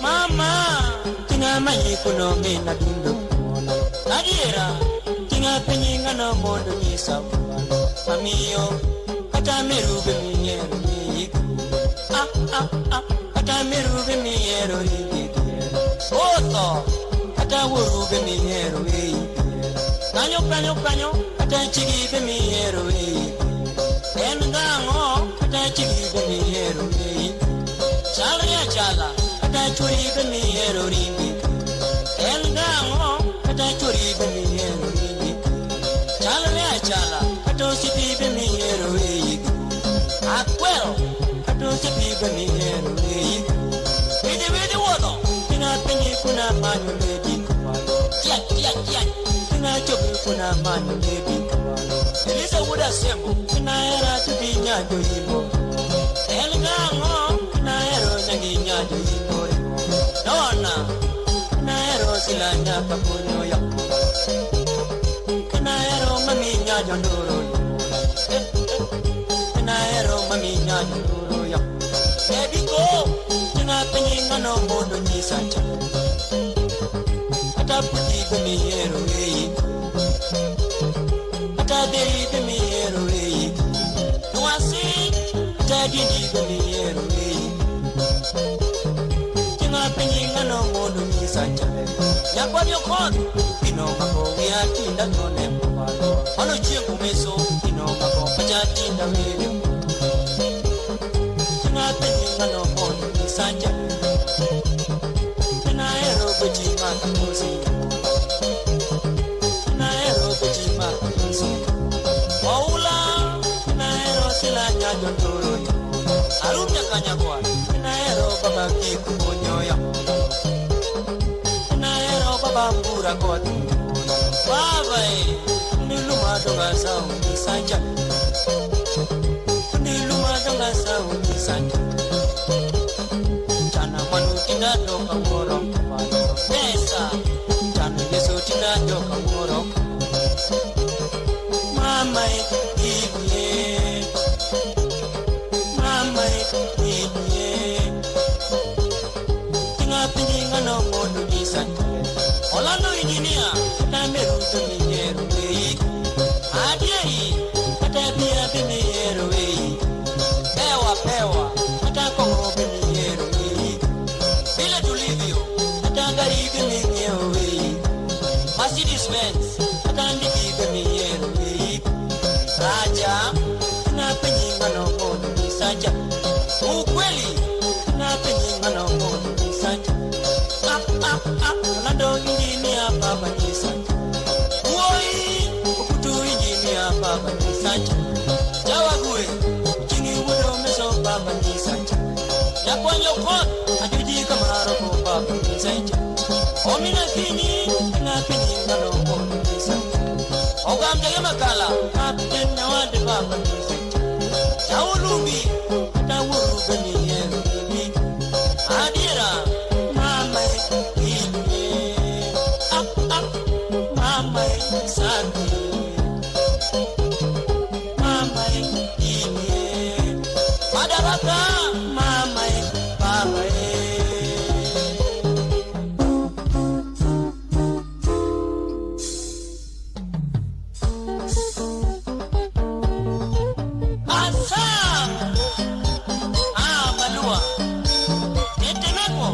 Speaker 6: Mama, tinga mai kuno me na dundo. Nadiera, tinga penyinga no mondo ni sawa. Mamiyo, kata merube minyero ni. Kata merube minyero ni. Oto, kata worube minyero ni. Kanyo, kata chigibe minyero ni. Engango, kata chigibe minyero ni. Chala, kata churibe minyero ni. Engango, kata churibe minyero ni. Chala, kata sipibe minyero ni. Akwero, kata sipibe minyero ni. Vidi wodo, tina penye kuna manyo nebi kwalo. Tiak, tina chobu kuna manyo nebi kwalo. Elisa wuda sembo, tina era tudinya joyimo. Engango, tina ero nyangi nyajo yimo. Nona, tina ero silanya papunyo ya. Tina ero mami nyajo ndoro ya. Tina ero mami nyajo ndoro ya. Baby go, tina penyinga no mondo nyisacha. Ata puti bemiero ei. Ata dei bemiero ei. Nuasi, ata dindi bemiero ei. Tina penyinga no mondo nyisacha. Yakwabyo kono, ino mako wiatinda kone mpapalo. Ono chiengu meso, ino mako pachatinda wele. Tina penyinga no mondo nyisacha. Tina ero beti maka kusi. Tina ero beti maka kusi. kanyagwa naero baba kiku kunyoya naero baba mbura kodi baba niluma donga saundi sanja niluma donga saundi sanja tana manu tinda doka ngoro pesa tana yeso tinda doka ngoro mama iye mama iye tinga pinga no modu disanta olano engineer na meru to minero wei adie kata bia minero wei pewa kata ko minero wei bila tulivyo kata gari minero wei Mercedes Benz kata ndiki minero wei raja na pinga no modu disanta ukweli na pinga no modu disanta Nando engineer baba disanta Woi ukutu engineer baba disanta Jawague chingi wodo meso baba disanta Yakwanyo kon ajuji kamaro ko baba disanta Omina fini na fini ngalo ko disanta Ogamja yamakala kapten na wade baba disanta Jawulumbi tawuru gani yero bibi Adira mama mama santi mama madaraka mama baba asa malua tetemeko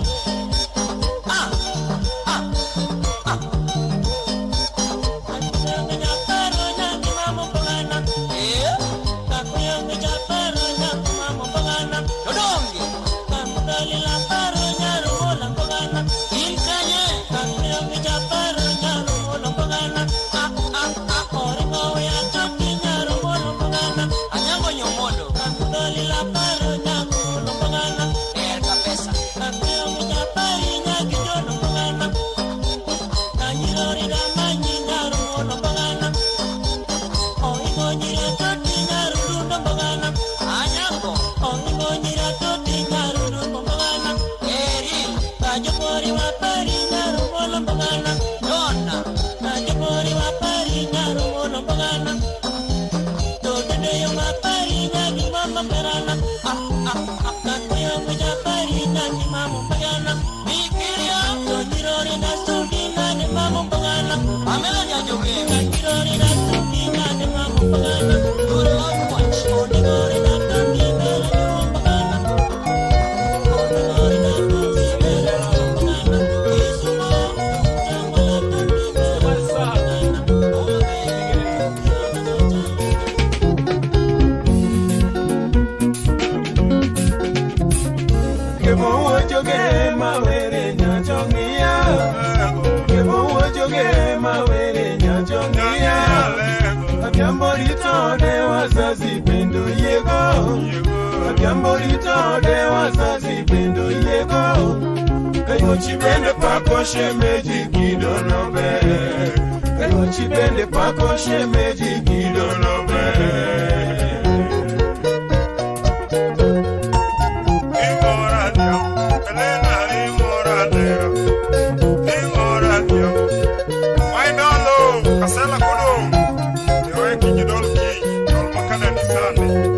Speaker 5: Chibende pako shemeji kidono be Kayo chibende pako shemeji kidono be Imoradio Elena imoradio Imoradio Wainalo Kasela kudu Ewe kijidolki Yol makana nisane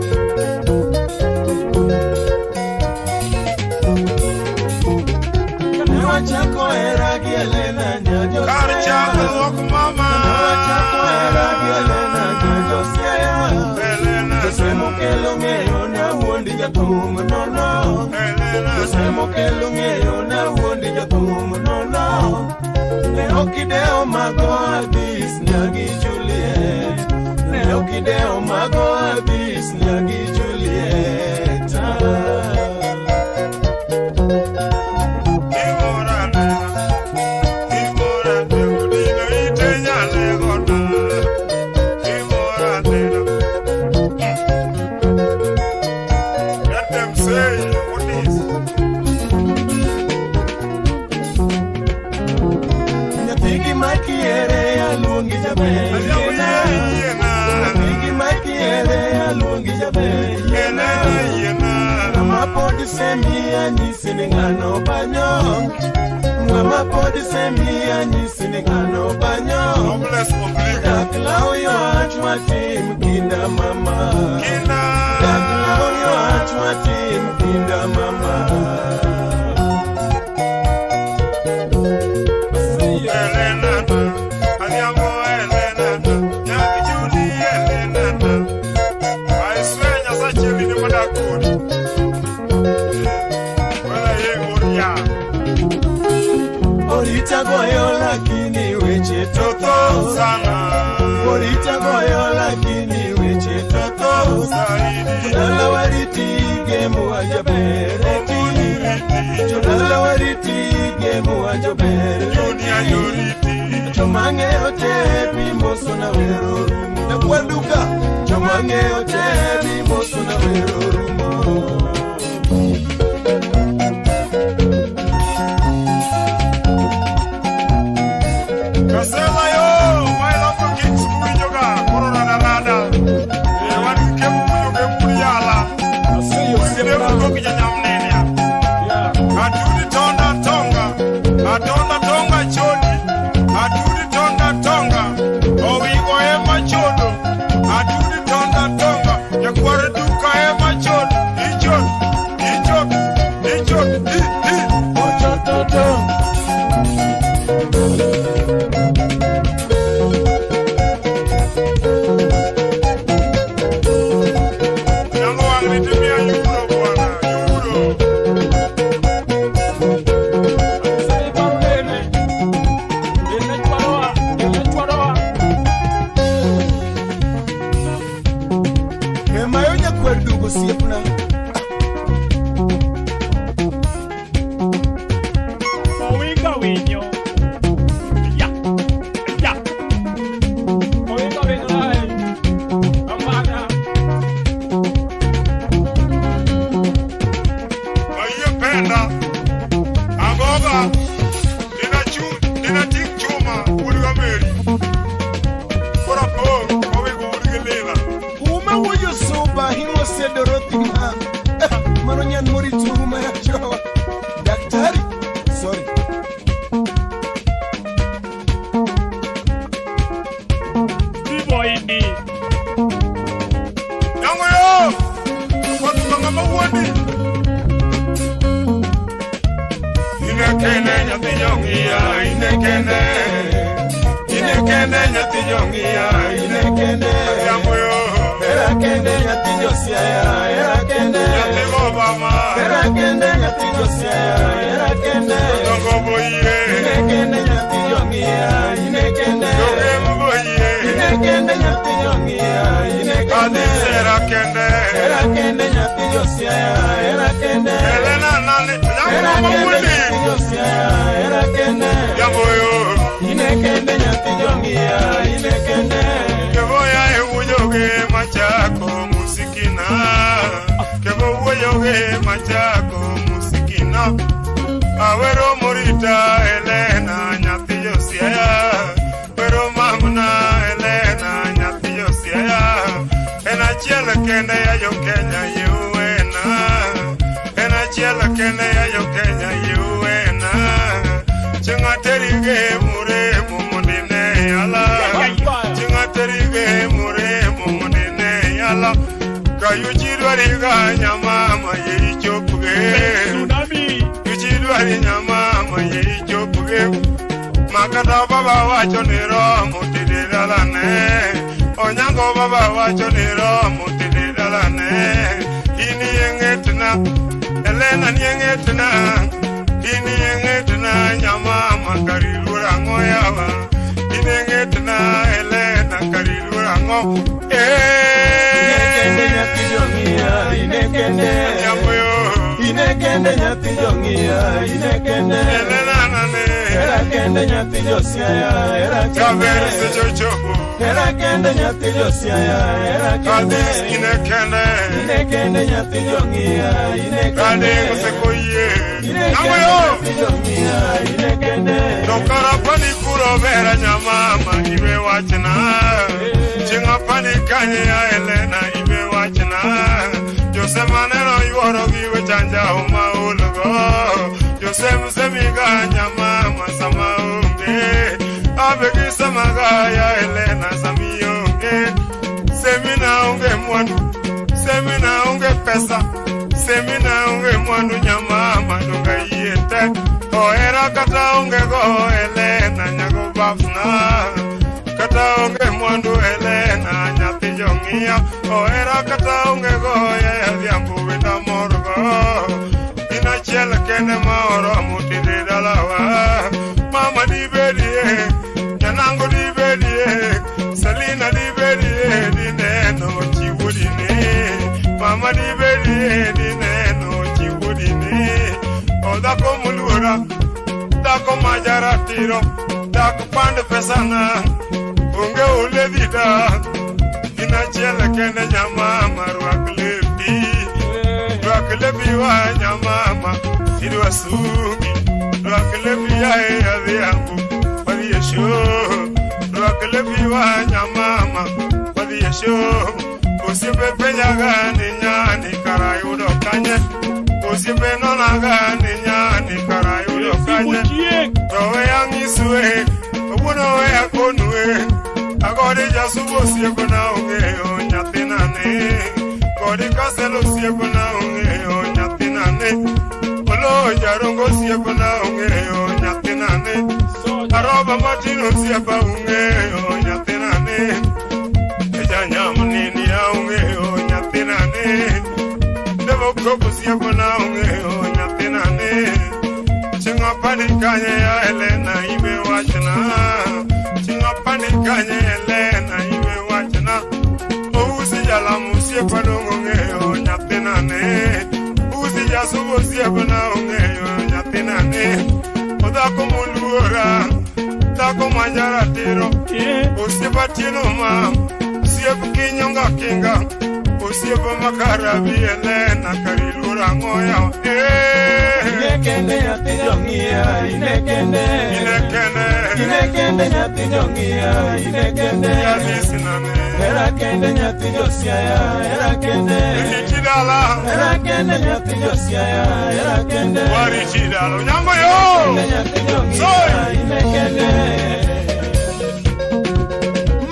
Speaker 1: Chako era Elena nyajo
Speaker 5: Karcha wok mama
Speaker 1: Chako era Elena nyajo sia
Speaker 5: Elena
Speaker 1: Semo kelo ngeyo na wuondi jathum nono
Speaker 5: Elena
Speaker 1: Semo kelo ngeyo na wuondi jathum nono Ne okideo mago abis nyagi Juliet Ne okideo mago abis nyagi Juliet
Speaker 5: Let them say semia ni siningano banyo. Mama pod semia ni siningano banyo. Daklau yo achwatim kinda mama. Daklau yo achwatim kinda mama. Orita goyo lakini weche toto sana. Orita goyo lakini weche toto sana. Chudala wariti gemu ajabereti. Chudala wariti gemu ajabereti. Dunia yoriti. Chomange ote bimoso na wero rumo. Na kuanduka. Chomange ote bimoso na wero rumo.
Speaker 2: Kasema yo, my local kings kuinyoga, korona na rada. Wani kemu kuyoge mkuyala. Wengine mkoki janyamnene ya. Adudi tonda tonga, adonda tonga chodi. Adudi tonda tonga, owigo ema chodo. Adudi tonda tonga, ya kuware duka ema chodo. Ichod, ichod, ichod,
Speaker 5: Ochototo.
Speaker 2: Awero morita Elena nyati Josia. Pero mamuna Elena nyati Josia. Ena chiela kende ya yo Kenya yuena. Ena chiela kende ya yo Kenya yuena. Chingaterige mure mumundine yala. Chingaterige mure mumundine yala. Kayuchirwariga nyamama yeichopuge. Yuchirwari nyamama yeichopuge. Makata baba wacho niro mutidiralane. Onyango baba wacho niro mutidiralane. Ini yengetna, Elena yengetna. Ini yengetna nyamama karilura ngoyawa. Ini yengetna Elena karilura ngo. Inekende
Speaker 5: nyati jongia, inekende Erakende nyati josia, erakende Erakende nyati josia, erakende Inekende nyati jongia, inekende Inekende jongia, inekende
Speaker 2: Dokara pani kuro vera nyamama iwe wachina. Chinga pani kanye ya Elena iwe wachina. Jose maneno yuoro giwe chanja umaulugo Jose musemiga nyama sama unge Abegi samagaya Elena samiyonge Semina unge mwandu Semina unge pesa Semina unge mwandu nyama madunga yete Oera kata unge go Elena nyago bafna Kata unge mwandu Elena nyati jongia Oera kata unge go Yadhiambu wita morgo Ina chela kene maoro mutide dalawa Mama di bedie Nyanango di bedie Selina di bedie Dineno chiwudine Mama di bedie Dineno chiwudine O dako mulura Dako majara tiro Dako pande pesana Unge ule vida Ina chela kene nyama Marwaklebi Rwaklebi wa nyamama Idwa sugi Rwaklebi ya adhiambu Wadi yesho Rwaklebi wa nyamama Wadi yesho Usipe penyaga ni nyani Karayudo kanye Usipe nonaga ni nyani Karayudo kanye Towe yang isue Ubuno we akonue Agode jasubo sieko na unge Onyatinane Kodi kaselo sieko na unge Onyatinane Olo jarongo sieko na unge Onyatinane Aroba matino sieko unge Onyatinane Eja nyamunini ya unge Onyatinane Devo koko sieko na unge Onyatinane Chingapani kanye ya Elena ibe wachana Chingapani kanye Elena ibe wachana Ousi jala musie padongo ngeyo nyatenane Ousi jasubo sieko na ungeyo nyatenane Odako muluora Dako manjara tiro Osieba tino ma Sieko kinyonga kinga Osieba makarabi Elena karilura ngoya
Speaker 5: Inekende nyatijongia, inekende nyatijongia, inekende Erakende nyatijosiaya, erakende Erakende nyatijosiaya, erakende
Speaker 2: Warichidalo, nyango yo!
Speaker 5: Nyatijongia, inekende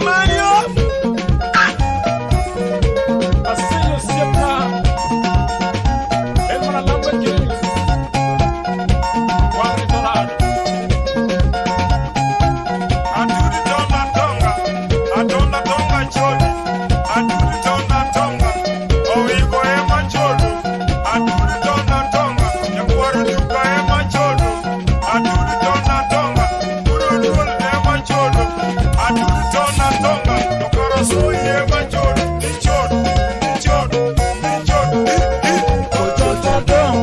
Speaker 4: Mario Asilo siapa El Maralamba James Juan Ritorado
Speaker 2: Adudi tonga tonga, adonda tonga chodi. Adudi tonga tonga, owigo ema chodo. Adudi tonga tonga, nyamwara duka ema chodo. Adudi tonga tonga, urodul ema chodo. Adudi tonga tonga, dokoro soy ema chodo. Chodo, chodo, chodo,
Speaker 5: Ochotodong,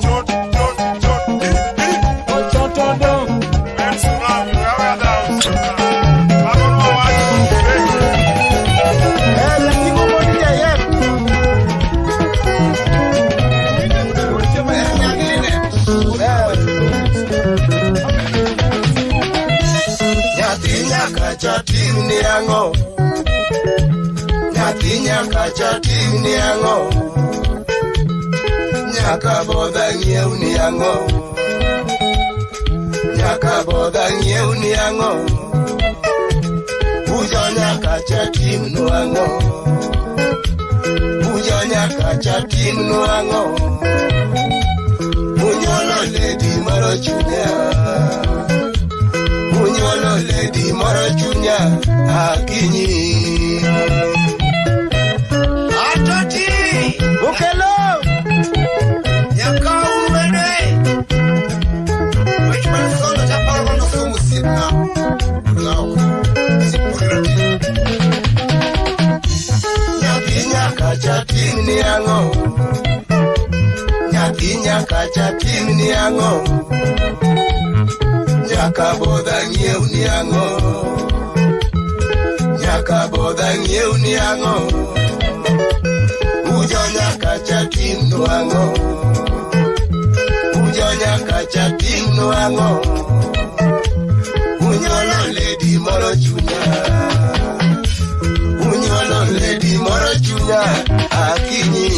Speaker 2: chodo, chodo,
Speaker 5: ochotodong
Speaker 1: Chatim ni ango Nyaka chatim ni ango Nyaka boda nyeu ni ango Nyaka boda nyeu ni ango Ujo nyaka chatim no ango Ujo nyaka chatim no ango Unyolo lady maro chunya Unyolo lady maro chunya akinyi Atoti Ukelo Yaka umene Which man is on the Japar no sumu sipna Lao Sipulati Nyaka chatim ni ango Nyaka chatim ni ango Nyaka boda nyeu ni ango Nyaka boda nyeu ni ango Ujo nyaka chatim no ango Ujo nyaka chatim no ango Unyolo lady moro chunya Unyolo lady moro chunya akinyi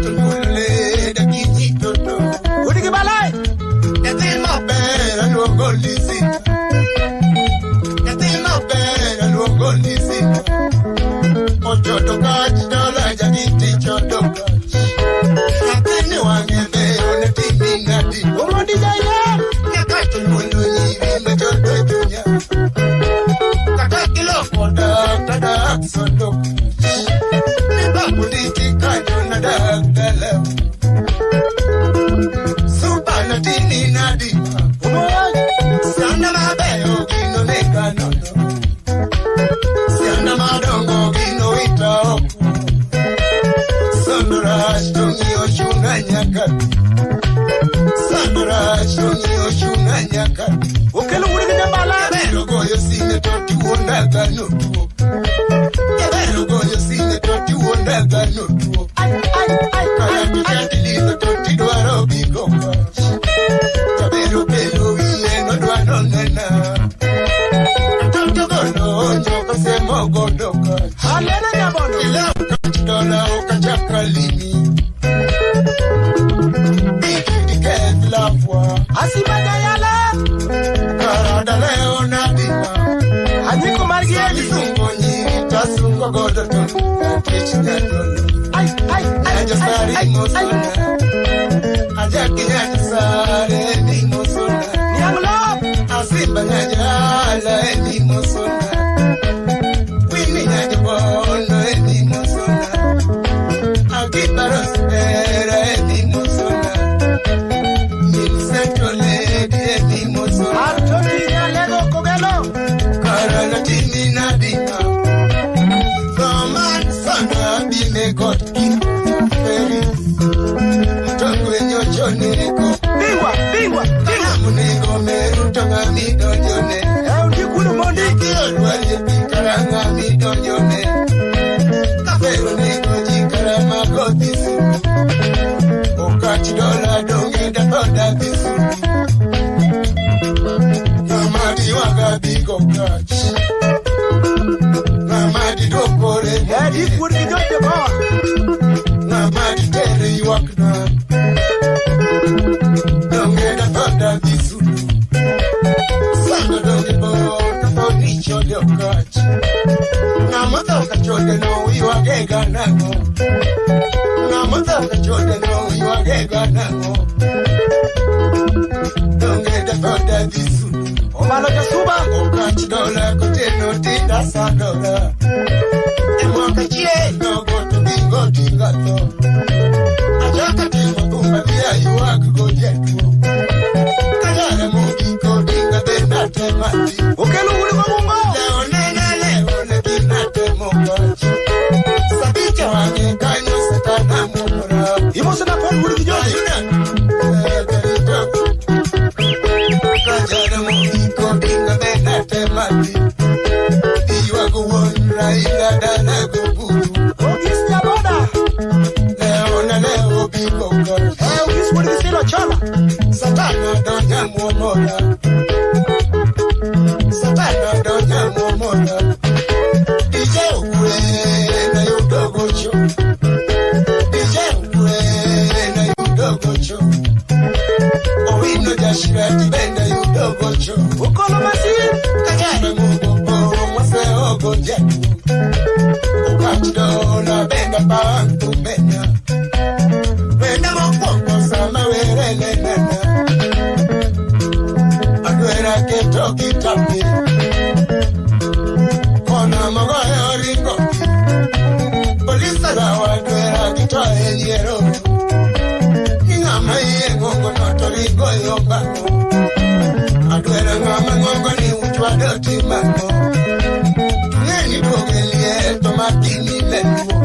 Speaker 1: to mule da kinito to.
Speaker 3: Udi ki balai.
Speaker 1: Yati mabera luongo lisi. Yati mabera luongo lisi. Ocho to kachi dola jagiti chodo kachi. Yati ni wangebe one timi ngati.
Speaker 3: Umo dijaye.
Speaker 1: Yakacho mundu nyivi mechodo junya. Kakaki loko da tada sodo. Nibabuliti kanyo na dagala. Supana tini nadima. Siana mabeyo gino nega nono. Siana madongo gino ita oku. Sonora shungi oshunga nyakati. Sonora shungi oshunga nyakati.
Speaker 3: Okelo udi ki jambala.
Speaker 1: Yabero goyo sine toti wondaga notuo. Yabero goyo sine toti wondaga notuo. Kaya tutatilizo toti duaro bigoka. Yabero pelo iye no duano nena. Toto gono onjoko se mogo doka.
Speaker 3: Halena nyabono.
Speaker 1: Ila ukachitola ukachaka lini. Biki kefla fwa.
Speaker 3: Asibanya yale.
Speaker 1: Karada leo nadima.
Speaker 3: Hanyiko margieli.
Speaker 1: Sungo nyiri tasungo godo tono. Kichinya tono.
Speaker 3: Ay.
Speaker 1: Ajasari mosona. Ajaki ajasare ni mosona.
Speaker 3: Nianglo.
Speaker 1: Asimba nyajala ni mosona. Wini nyajabono ni mosona. Akibaros era ni mosona. Minisento lady ni mosona.
Speaker 3: Artoki nyalego kogelo.
Speaker 1: Karana tini nadima. Roman sana bime got feri. Mtongwe nyochoneko.
Speaker 3: Bingwa.
Speaker 1: Kalamunego meru tonga midonjone.
Speaker 3: Ndikulu mondi.
Speaker 1: Kiodwale pikaranga midonjone. Kafero nego jikarama gotisu. Okachi dola donge da boda bisu. Namadi waga bigo kachi. Namadi dokore.
Speaker 3: Ndikulu ki jote bawa.
Speaker 1: Namadi tere yuakna. Donge da boda bisu. Sando donge boda foni chodo kachi. Namatoka chode no iwagega nango. Namatoka chode no iwagega nango. Donge da boda bisu.
Speaker 3: Omalo jasuba.
Speaker 1: Okachi dola koteno tinda sandola. Emwaka chie no goto bingo tingato. Ajaka timo kumba via yuak gojetu. Kajare mugiko dinga benda temati.
Speaker 3: Okelo udi kwa mungo.
Speaker 1: Leo ne binate mokachi. Sabicha wange kanyo satana mumura.
Speaker 3: Imo sena pon udi ki jote.
Speaker 1: Kajare mugiko dinga benda temati. Iwa kuwonra ila dana kuburu.
Speaker 3: Ogis nyaboda.
Speaker 1: Leo biko kachi.
Speaker 3: Ogis udi ki silo chola.
Speaker 1: Satana donya muomora. Satana donya muomora. Ije ukwe na yudogo cho. Ije ukwe na yudogo cho. Owino jashirati benda yudogo cho.
Speaker 3: Ukolo masin.
Speaker 1: Kajare mugopo mwase ogo jetu. Ukachi dola benda bantu menya. Benda mokoko sama werele nena. Adwera keto kitapi. Kona mogoyo ringo. Polisa gawa adwera kito enyero. Ingama iye ngongo noto ringo yobako. Adwera ngama ngongo ni uchwa doti mako. Tungeni tuogelie tomatini lenuo.